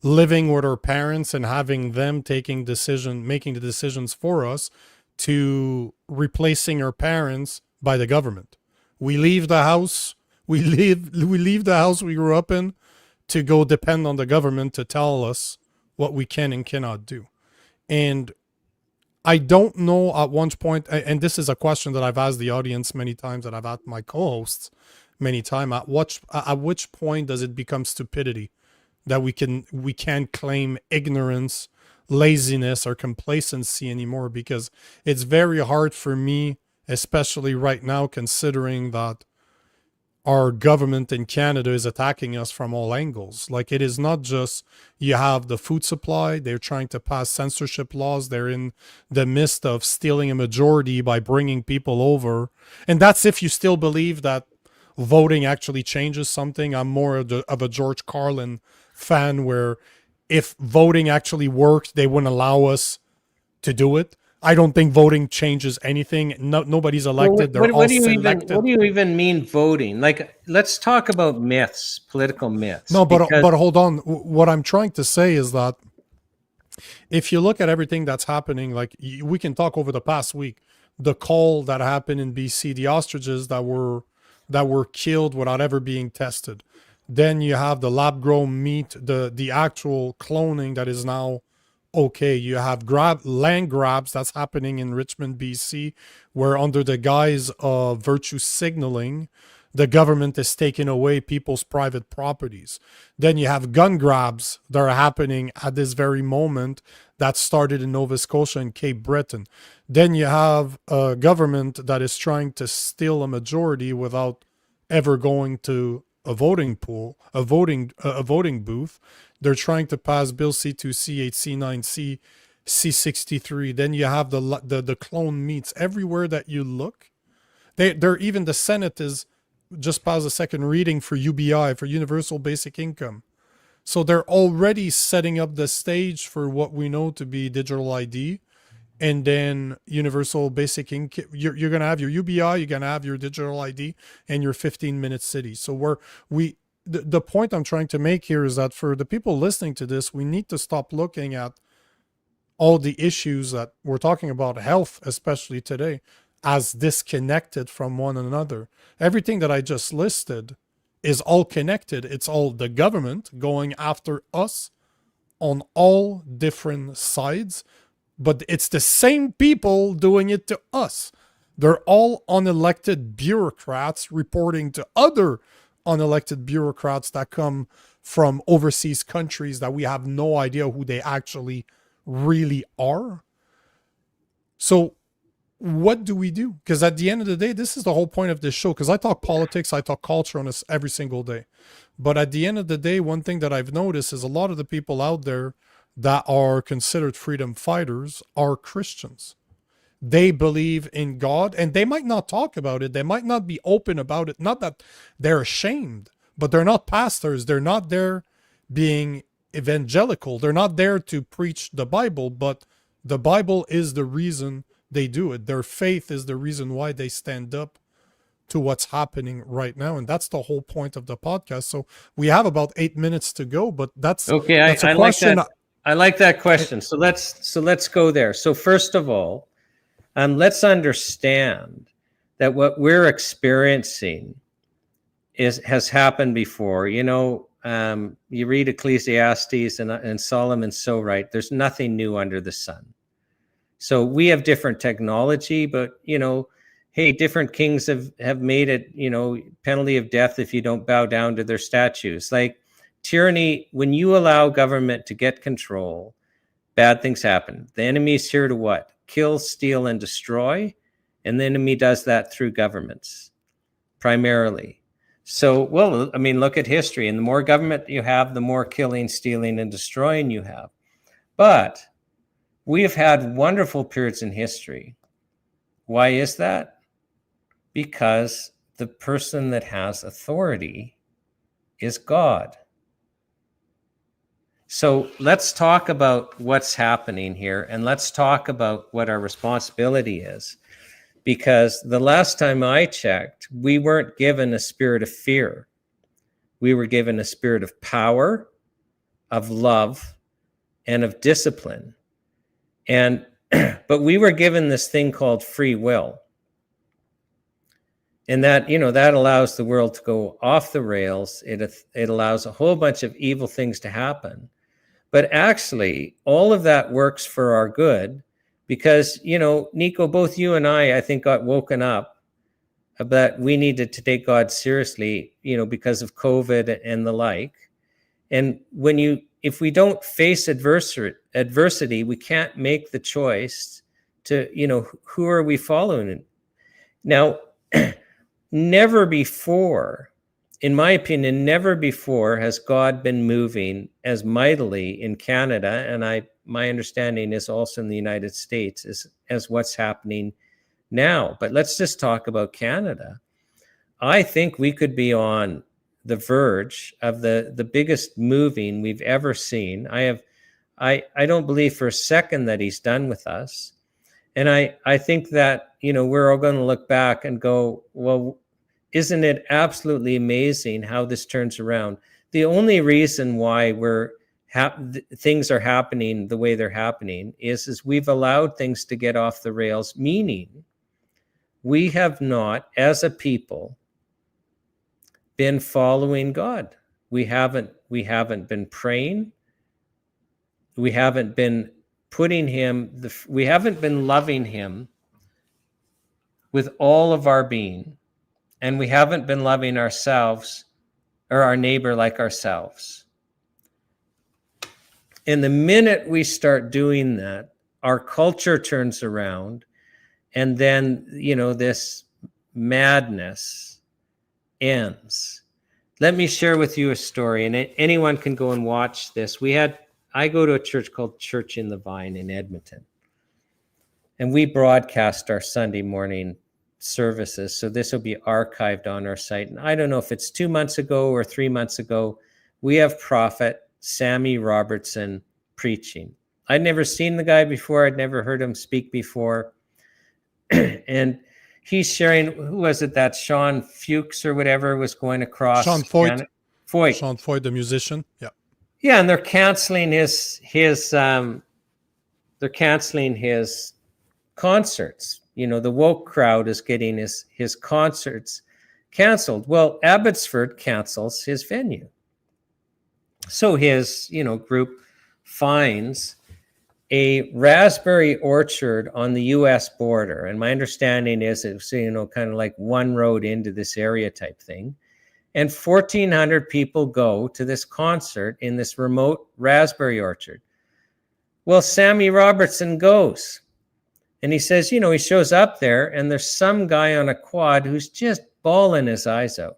living with our parents and having them making the decisions for us, to replacing our parents by the government. We leave the house. We leave the house we grew up in to go depend on the government to tell us what we can and cannot do. And I don't know at one point, and this is a question that I've asked the audience many times, that I've asked my co-hosts many times, at which point does it become stupidity that we can't claim ignorance, laziness, or complacency anymore? Because it's very hard for me, especially right now, considering that our government in Canada is attacking us from all angles. Like, it is not just you have the food supply, they're trying to pass censorship laws, they're in the midst of stealing a majority by bringing people over. And that's if you still believe that voting actually changes something. I'm more of a George Carlin fan, where if voting actually worked, they wouldn't allow us to do it. I don't think voting changes anything. No, nobody's elected. They're all selected. What do you even mean voting? Like, let's talk about myths, political myths. No, but hold on. What I'm trying to say is that if you look at everything that's happening, like, we can talk over the past week, the call that happened in BC, the ostriches that were killed without ever being tested. Then you have the lab grown meat, the actual cloning that is now okay. You have land grabs that's happening in Richmond, BC, where under the guise of virtue signaling, the government is taking away people's private properties. Then you have gun grabs that are happening at this very moment that started in Nova Scotia and Cape Breton. Then you have a government that is trying to steal a majority without ever going to a voting pool, a voting booth. They're trying to pass Bill C2, C8, C9, C63. Then you have the clone meats everywhere that you look. They're even, the Senate is just passed a second reading for UBI, for Universal Basic Income. So they're already setting up the stage for what we know to be digital ID, and then Universal Basic Income. You're going to have your UBI, you're going to have your digital ID, and your 15-minute city. So the point I'm trying to make here is that for the people listening to this, we need to stop looking at all the issues that we're talking about, health especially today, as disconnected from one another. Everything that I just listed is all connected. It's all the government going after us on all different sides, but it's the same people doing it to us. They're all unelected bureaucrats reporting to other unelected bureaucrats that come from overseas countries that we have no idea who they actually really are. So what do we do? Because at the end of the day, this is the whole point of this show. Because I talk politics, I talk culture on this every single day. But at the end of the day, one thing that I've noticed is a lot of the people out there that are considered freedom fighters are Christians. They believe in God, and they might not talk about it. They might not be open about it. Not that they're ashamed, but they're not pastors. They're not there being evangelical. They're not there to preach the Bible, but the Bible is the reason they do it. Their faith is the reason why they stand up to what's happening right now. And that's the whole point of the podcast. So we have about 8 minutes to go, but that's okay. That's a question. I like that question. So let's go there. So first of all, let's understand that what we're experiencing has happened before. You know, you read Ecclesiastes, and Solomon's so right. There's nothing new under the sun. So we have different technology, but, you know, hey, different kings have made it, you know, penalty of death if you don't bow down to their statues. Like tyranny, when you allow government to get control, bad things happen. The enemy is here to what? Kill, steal, and destroy. And the enemy does that through governments, primarily. So, well, I mean, look at history. And the more government you have, the more killing, stealing, and destroying you have. But we have had wonderful periods in history. Why is that? Because the person that has authority is God. So let's talk about what's happening here, and let's talk about what our responsibility is. Because the last time I checked, we weren't given a spirit of fear. We were given a spirit of power, of love, and of discipline. And but we were given this thing called free will. And that, you know, that allows the world to go off the rails. It allows a whole bunch of evil things to happen. But actually, all of that works for our good because, you know, Nico, both you and I think, got woken up that we needed to take God seriously, you know, because of COVID and the like. And if we don't face adversity, we can't make the choice to, you know, who are we following? Now, never before in my opinion, never before has God been moving as mightily in Canada, and my understanding is also in the United States, as what's happening now. But let's just talk about Canada. I think we could be on the verge of the biggest moving we've ever seen. I don't believe for a second that he's done with us. And I think that, we're all going to look back and go, well, isn't it absolutely amazing how this turns around? The only reason why things are happening the way they're happening is we've allowed things to get off the rails, meaning we have not, as a people, been following God. We haven't been praying. We haven't been we haven't been loving him with all of our being. And we haven't been loving ourselves or our neighbor like ourselves. And the minute we start doing that, our culture turns around, and then, this madness ends. Let me share with you a story, and anyone can go and watch this. I go to a church called Church in the Vine in Edmonton, and we broadcast our Sunday morning services. So this will be archived on our site. And I don't know if it's 2 months ago or 3 months ago, we have Prophet Sammy Robertson preaching. I'd never seen the guy before. I'd never heard him speak before. And he's sharing, who was it, that Shawn Fuchs or whatever was going across. Shawn Foyt. Foyt. Shawn Foyt, the musician. Yeah. Yeah, and they're canceling his concerts. The woke crowd is getting his concerts canceled. Well, Abbotsford cancels his venue. So his, group finds a raspberry orchard on the U.S. border. And my understanding is it's, kind of like one road into this area type thing. And 1,400 people go to this concert in this remote raspberry orchard. Well, Sammy Robertson goes. And he says, he shows up there, and there's some guy on a quad who's just bawling his eyes out,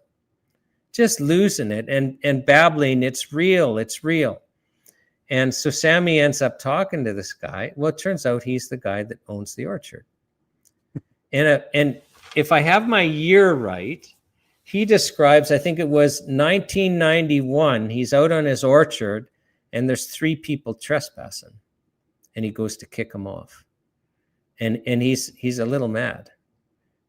just losing it and babbling, it's real, it's real. And so Sammy ends up talking to this guy. Well, it turns out he's the guy that owns the orchard. And if I have my year right, he describes, I think it was 1991, he's out on his orchard, and there's 3 people trespassing. And he goes to kick them off. And he's a little mad,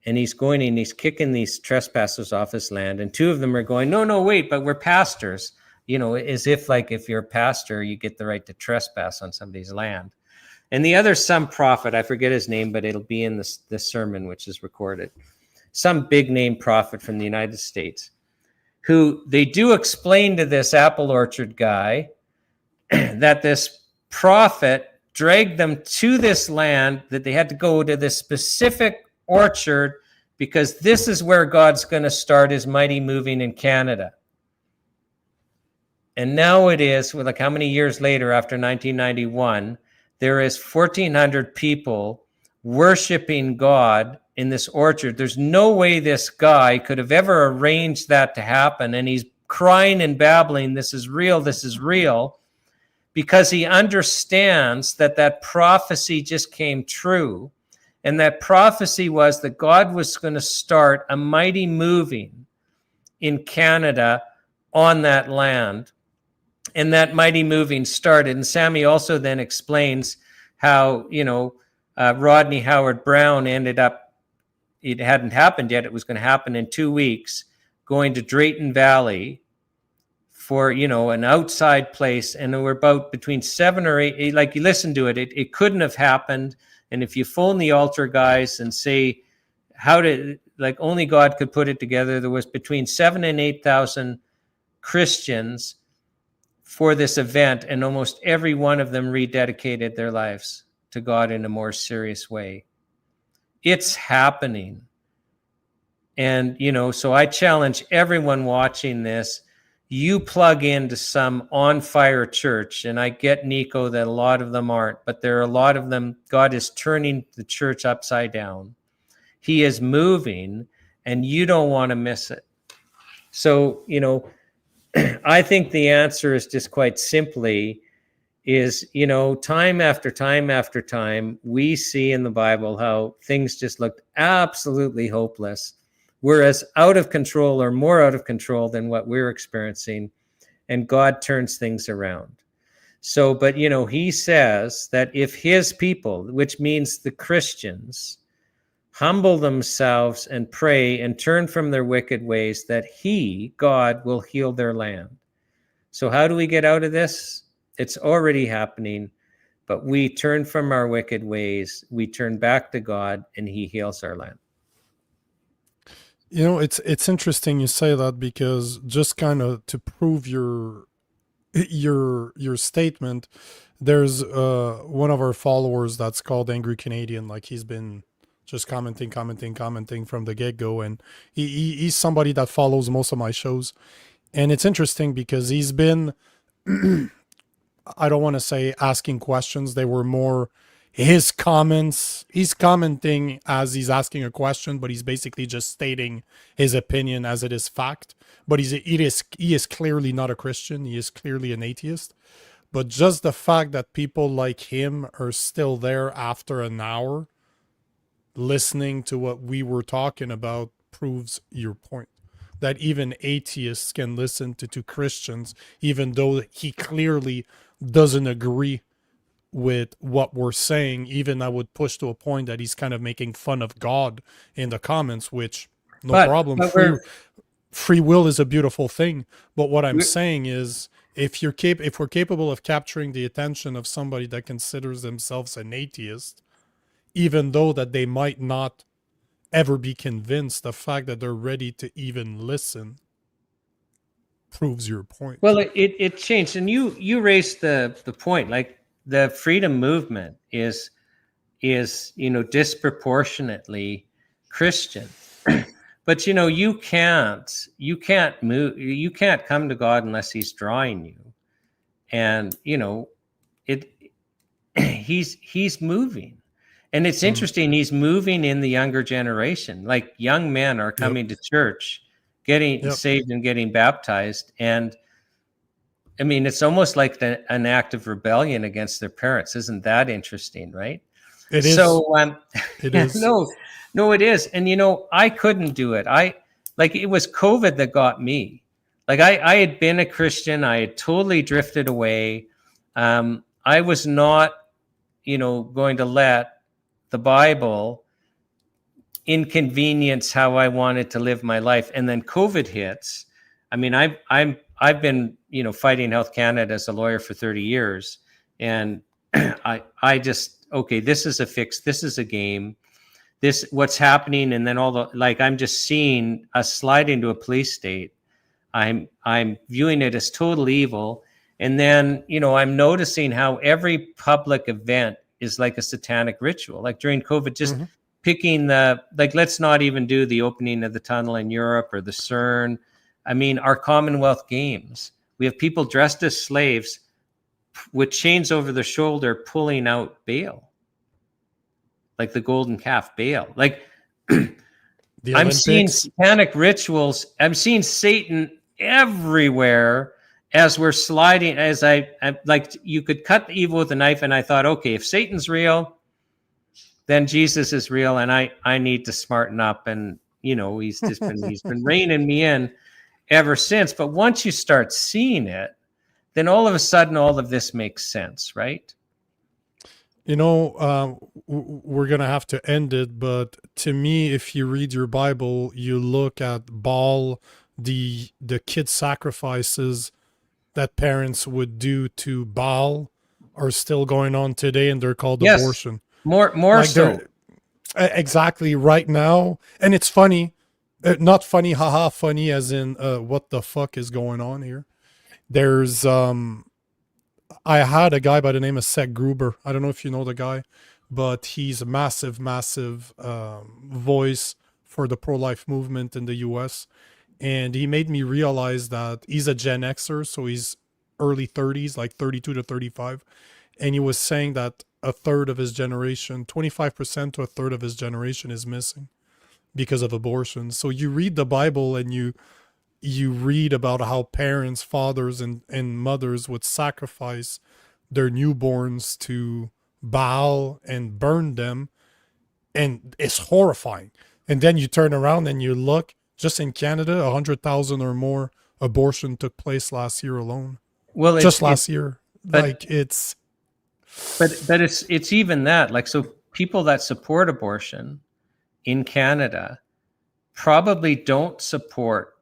and he's going and he's kicking these trespassers off his land. And 2 of them are going, no, wait, but we're pastors, as if like if you're a pastor, you get the right to trespass on somebody's land. And the other, some prophet, I forget his name, but it'll be in this sermon, which is recorded. Some big name prophet from the United States, who they do explain to this apple orchard guy that this prophet dragged them to this land, that they had to go to this specific orchard because this is where God's going to start his mighty moving in Canada. And now it is, like how many years later after 1991, there is 1,400 people worshiping God in this orchard. There's no way this guy could have ever arranged that to happen. And he's crying and babbling, this is real, because he understands that prophecy just came true. And that prophecy was that God was going to start a mighty moving in Canada on that land. And that mighty moving started. And Sammy also then explains how, Rodney Howard Brown ended up, it hadn't happened yet, it was going to happen in 2 weeks, going to Drayton Valley for, an outside place. And there were about between 7 or 8, like you listen to it, it couldn't have happened. And if you phone the altar guys and say, only God could put it together, there was between 7,000 and 8,000 Christians for this event. And almost every one of them rededicated their lives to God in a more serious way. It's happening. And, so I challenge everyone watching this, you plug into some on fire church, and I get, Nico, that a lot of them aren't, but there are a lot of them. God is turning the church upside down. He is moving, and you don't want to miss it. So, I think the answer is just quite simply is, time after time after time, we see in the Bible how things just looked absolutely hopeless. We're as out of control or more out of control than what we're experiencing, and God turns things around. So, but he says that if his people, which means the Christians, humble themselves and pray and turn from their wicked ways, that he, God, will heal their land. So how do we get out of this? It's already happening, but we turn from our wicked ways, we turn back to God, and he heals our land. It's interesting you say that, because just kind of to prove your statement, there's one of our followers that's called Angry Canadian. Like, he's been just commenting from the get-go, and he's somebody that follows most of my shows. And it's interesting because he's been I don't want to say asking questions, they were more his comments. He's commenting as he's asking a question, but he's basically just stating his opinion as it is fact. But he is clearly not a Christian. He is clearly an atheist. But just the fact that people like him are still there after an hour listening to what we were talking about proves your point. That even atheists can listen to Christians, even though he clearly doesn't agree with what we're saying. Even I would push to a point that he's kind of making fun of God in the comments, which problem. Free will is a beautiful thing. But what I'm saying is, if we're capable of capturing the attention of somebody that considers themselves an atheist, even though that they might not ever be convinced, the fact that they're ready to even listen proves your point. Well, it changed, and you raised the point. Like, the freedom movement is disproportionately Christian. But you can't move, you can't come to God unless he's drawing you. And he's moving. And it's interesting, he's moving in the younger generation. Like, young men are coming to church, getting saved and getting baptized. And I mean, it's almost like an act of rebellion against their parents. Isn't that interesting, right? It is. So, it is. No, it is. And, I couldn't do it. It was COVID that got me. Like, I had been a Christian. I had totally drifted away. I was not, going to let the Bible inconvenience how I wanted to live my life. And then COVID hits. I mean, I've been, fighting Health Canada as a lawyer for 30 years. And I just, okay, this is a fix. This is a game. This, what's happening. And then I'm just seeing us slide into a police state. I'm viewing it as total evil. And then, I'm noticing how every public event is like a satanic ritual. Like, during COVID, just picking let's not even do the opening of the tunnel in Europe or the CERN. I mean, our Commonwealth Games, we have people dressed as slaves with chains over their shoulder pulling out Baal, like the golden calf Baal. Like, I'm seeing satanic rituals. I'm seeing Satan everywhere as we're sliding. As I like, you could cut the evil with a knife, and I thought, okay, if Satan's real, then Jesus is real, and I need to smarten up. And he's been reining me in ever since. But once you start seeing it, then all of a sudden, all of this makes sense, right? We're going to have to end it. But to me, if you read your Bible, you look at Baal, the kid sacrifices that parents would do to Baal are still going on today, and they're called abortion. More like so. Exactly, right now. And it's funny. Not funny, haha, funny as in what the fuck is going on here. There's I had a guy by the name of Seth Gruber. I don't know if you know the guy, but he's a massive voice for the pro-life movement in the US. And he made me realize that he's a Gen Xer, so he's early 30s, like 32 to 35. And he was saying that a third of his generation, 25% to a third of his generation is missing because of abortion. So you read the Bible and you you read about how parents, fathers, and mothers would sacrifice their newborns to Baal and burn them, and it's horrifying. And then you turn around and you look, just in Canada, 100,000 or more abortion took place last year alone. Well, just last year. But, like it's but it's even that, like, so people that support abortion in Canada probably don't support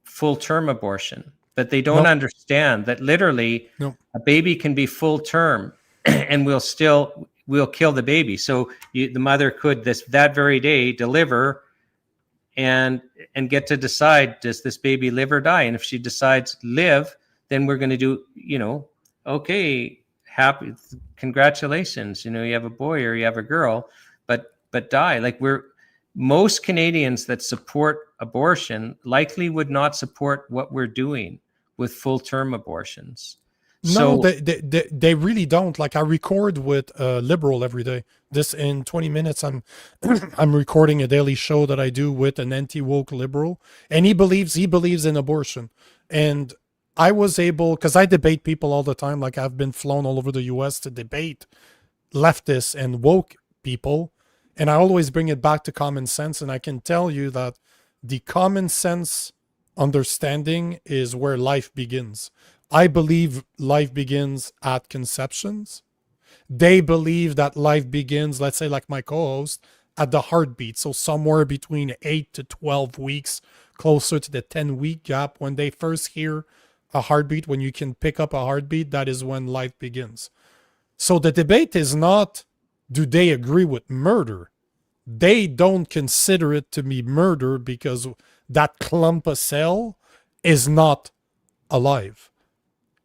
full-term abortion, but they don't understand that literally a baby can be full-term and we'll kill the baby. So the mother could that very day deliver and get to decide, does this baby live or die? And if she decides live, then we're going to do, okay, happy, congratulations, you have a boy or you have a girl, but die. Like, most Canadians that support abortion likely would not support what we're doing with full-term abortions. No, they really don't. Like, I record with a liberal every day. This in 20 minutes, I'm I'm recording a daily show that I do with an anti-woke liberal, and he believes in abortion. And I was able, because I debate people all the time. Like, I've been flown all over the U.S. to debate leftists and woke people, and I always bring it back to common sense. And I can tell you that the common sense understanding is where life begins. I believe life begins at conceptions. They believe that life begins, let's say, like my co-host, at the heartbeat. So somewhere between 8 to 12 weeks, closer to the 10-week gap, when they first hear a heartbeat, when you can pick up a heartbeat, that is when life begins. So the debate is not, do they agree with murder? They don't consider it to be murder because that clump of cell is not alive.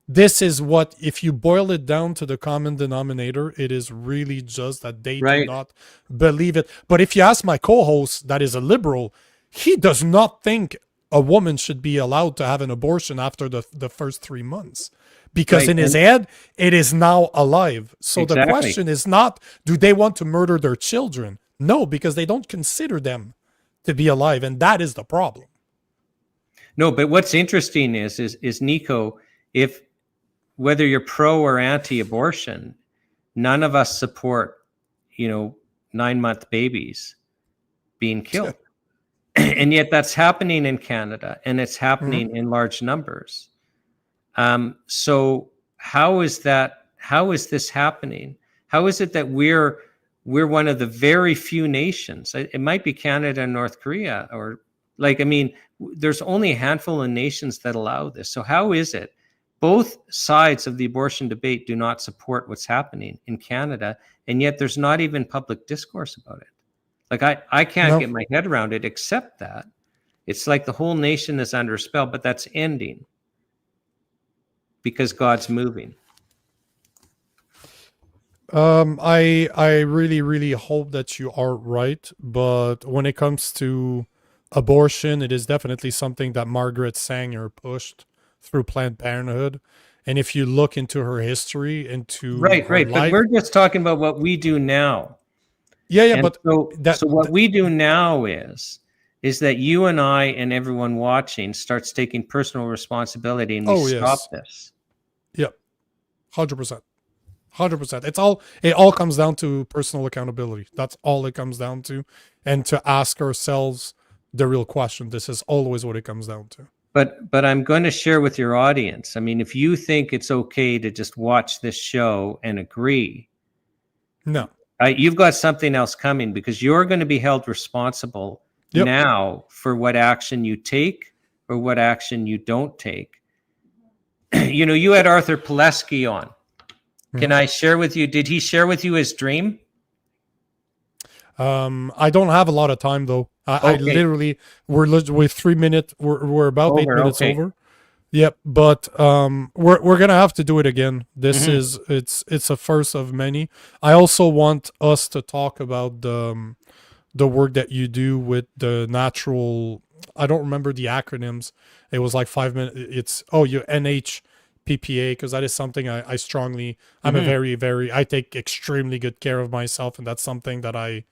This is what, if you boil it down to the common denominator, it is really just that they do not believe it. But if you ask my co-host that is a liberal, he does not think a woman should be allowed to have an abortion after the first 3 months. Because in his head, it is now alive. So the question is not, do they want to murder their children? No, because they don't consider them to be alive. And that is the problem. No, but what's interesting is Nico, whether you're pro or anti-abortion, none of us support, 9-month babies being killed. And yet that's happening in Canada, and it's happening in large numbers. So how is this happening? How is it that we're one of the very few nations? It might be Canada and North Korea, or there's only a handful of nations that allow this. So how is it? Both sides of the abortion debate do not support what's happening in Canada, and yet there's not even public discourse about it. Like, I can't get my head around it, except that it's like the whole nation is under a spell, but that's ending because God's moving. I really, really hope that you are right, but when it comes to abortion, it is definitely something that Margaret Sanger pushed through Planned Parenthood. And if you look into her history, into right, life, but we're just talking about what we do now. Yeah, but so what we do now is that you and I and everyone watching starts taking personal responsibility, and we stop this. Yep, 100%. 100%. It all comes down to personal accountability. That's all it comes down to, and to ask ourselves the real question. This is always what it comes down to. But I'm going to share with your audience. I mean, if you think it's okay to just watch this show and agree, no, you've got something else coming, because you're going to be held responsible now for what action you take or what action you don't take. You had Arthur Pileski on. Can I share with you? Did he share with you his dream? I don't have a lot of time though. I literally we're 3 minutes. We're about 8 minutes over. Yep, but we're gonna have to do it again. This is it's a first of many. I also want us to talk about the work that you do with the natural. I don't remember the acronyms. It was like 5 minutes. It's your NHPPA, because that is something I strongly. I'm a very I take extremely good care of myself, and that's something that I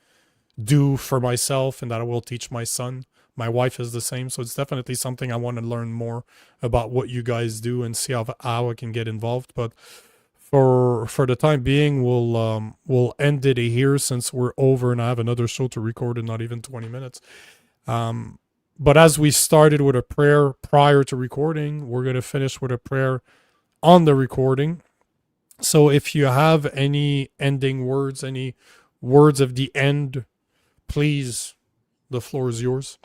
do for myself and that I will teach my son. My wife is the same. So it's definitely something I want to learn more about what you guys do and see how I can get involved. But for the time being, we'll end it here since we're over and I have another show to record in not even 20 minutes. But as we started with a prayer prior to recording, we're going to finish with a prayer on the recording. So if you have any ending words, any words of the end, please, the floor is yours.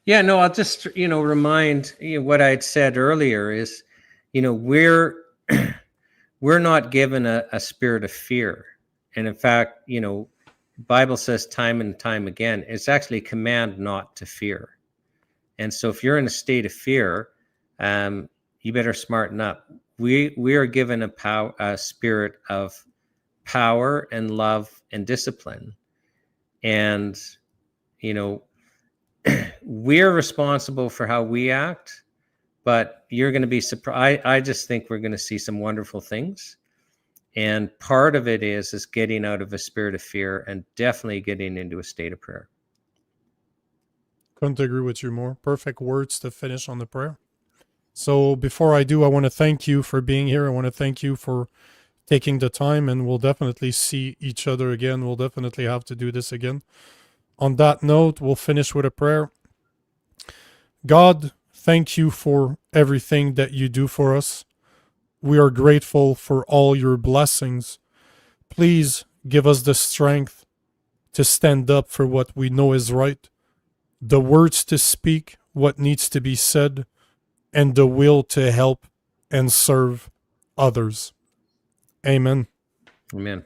Yeah, no, I'll just, remind what I'd said earlier is, we're not given a spirit of fear. And in fact, Bible says time and time again, it's actually a command not to fear. And so if you're in a state of fear, you better smarten up. We are given a spirit of power and love and discipline. And, we're responsible for how we act, but you're going to be surprised. I just think we're going to see some wonderful things. And part of it is getting out of a spirit of fear and definitely getting into a state of prayer. Couldn't agree with you more. Perfect words to finish on the prayer. So before I do, I want to thank you for being here. I want to thank you for taking the time, and we'll definitely see each other again. We'll definitely have to do this again. On that note, we'll finish with a prayer. God, thank you for everything that you do for us. We are grateful for all your blessings. Please give us the strength to stand up for what we know is right, the words to speak what needs to be said, and the will to help and serve others. Amen. Amen.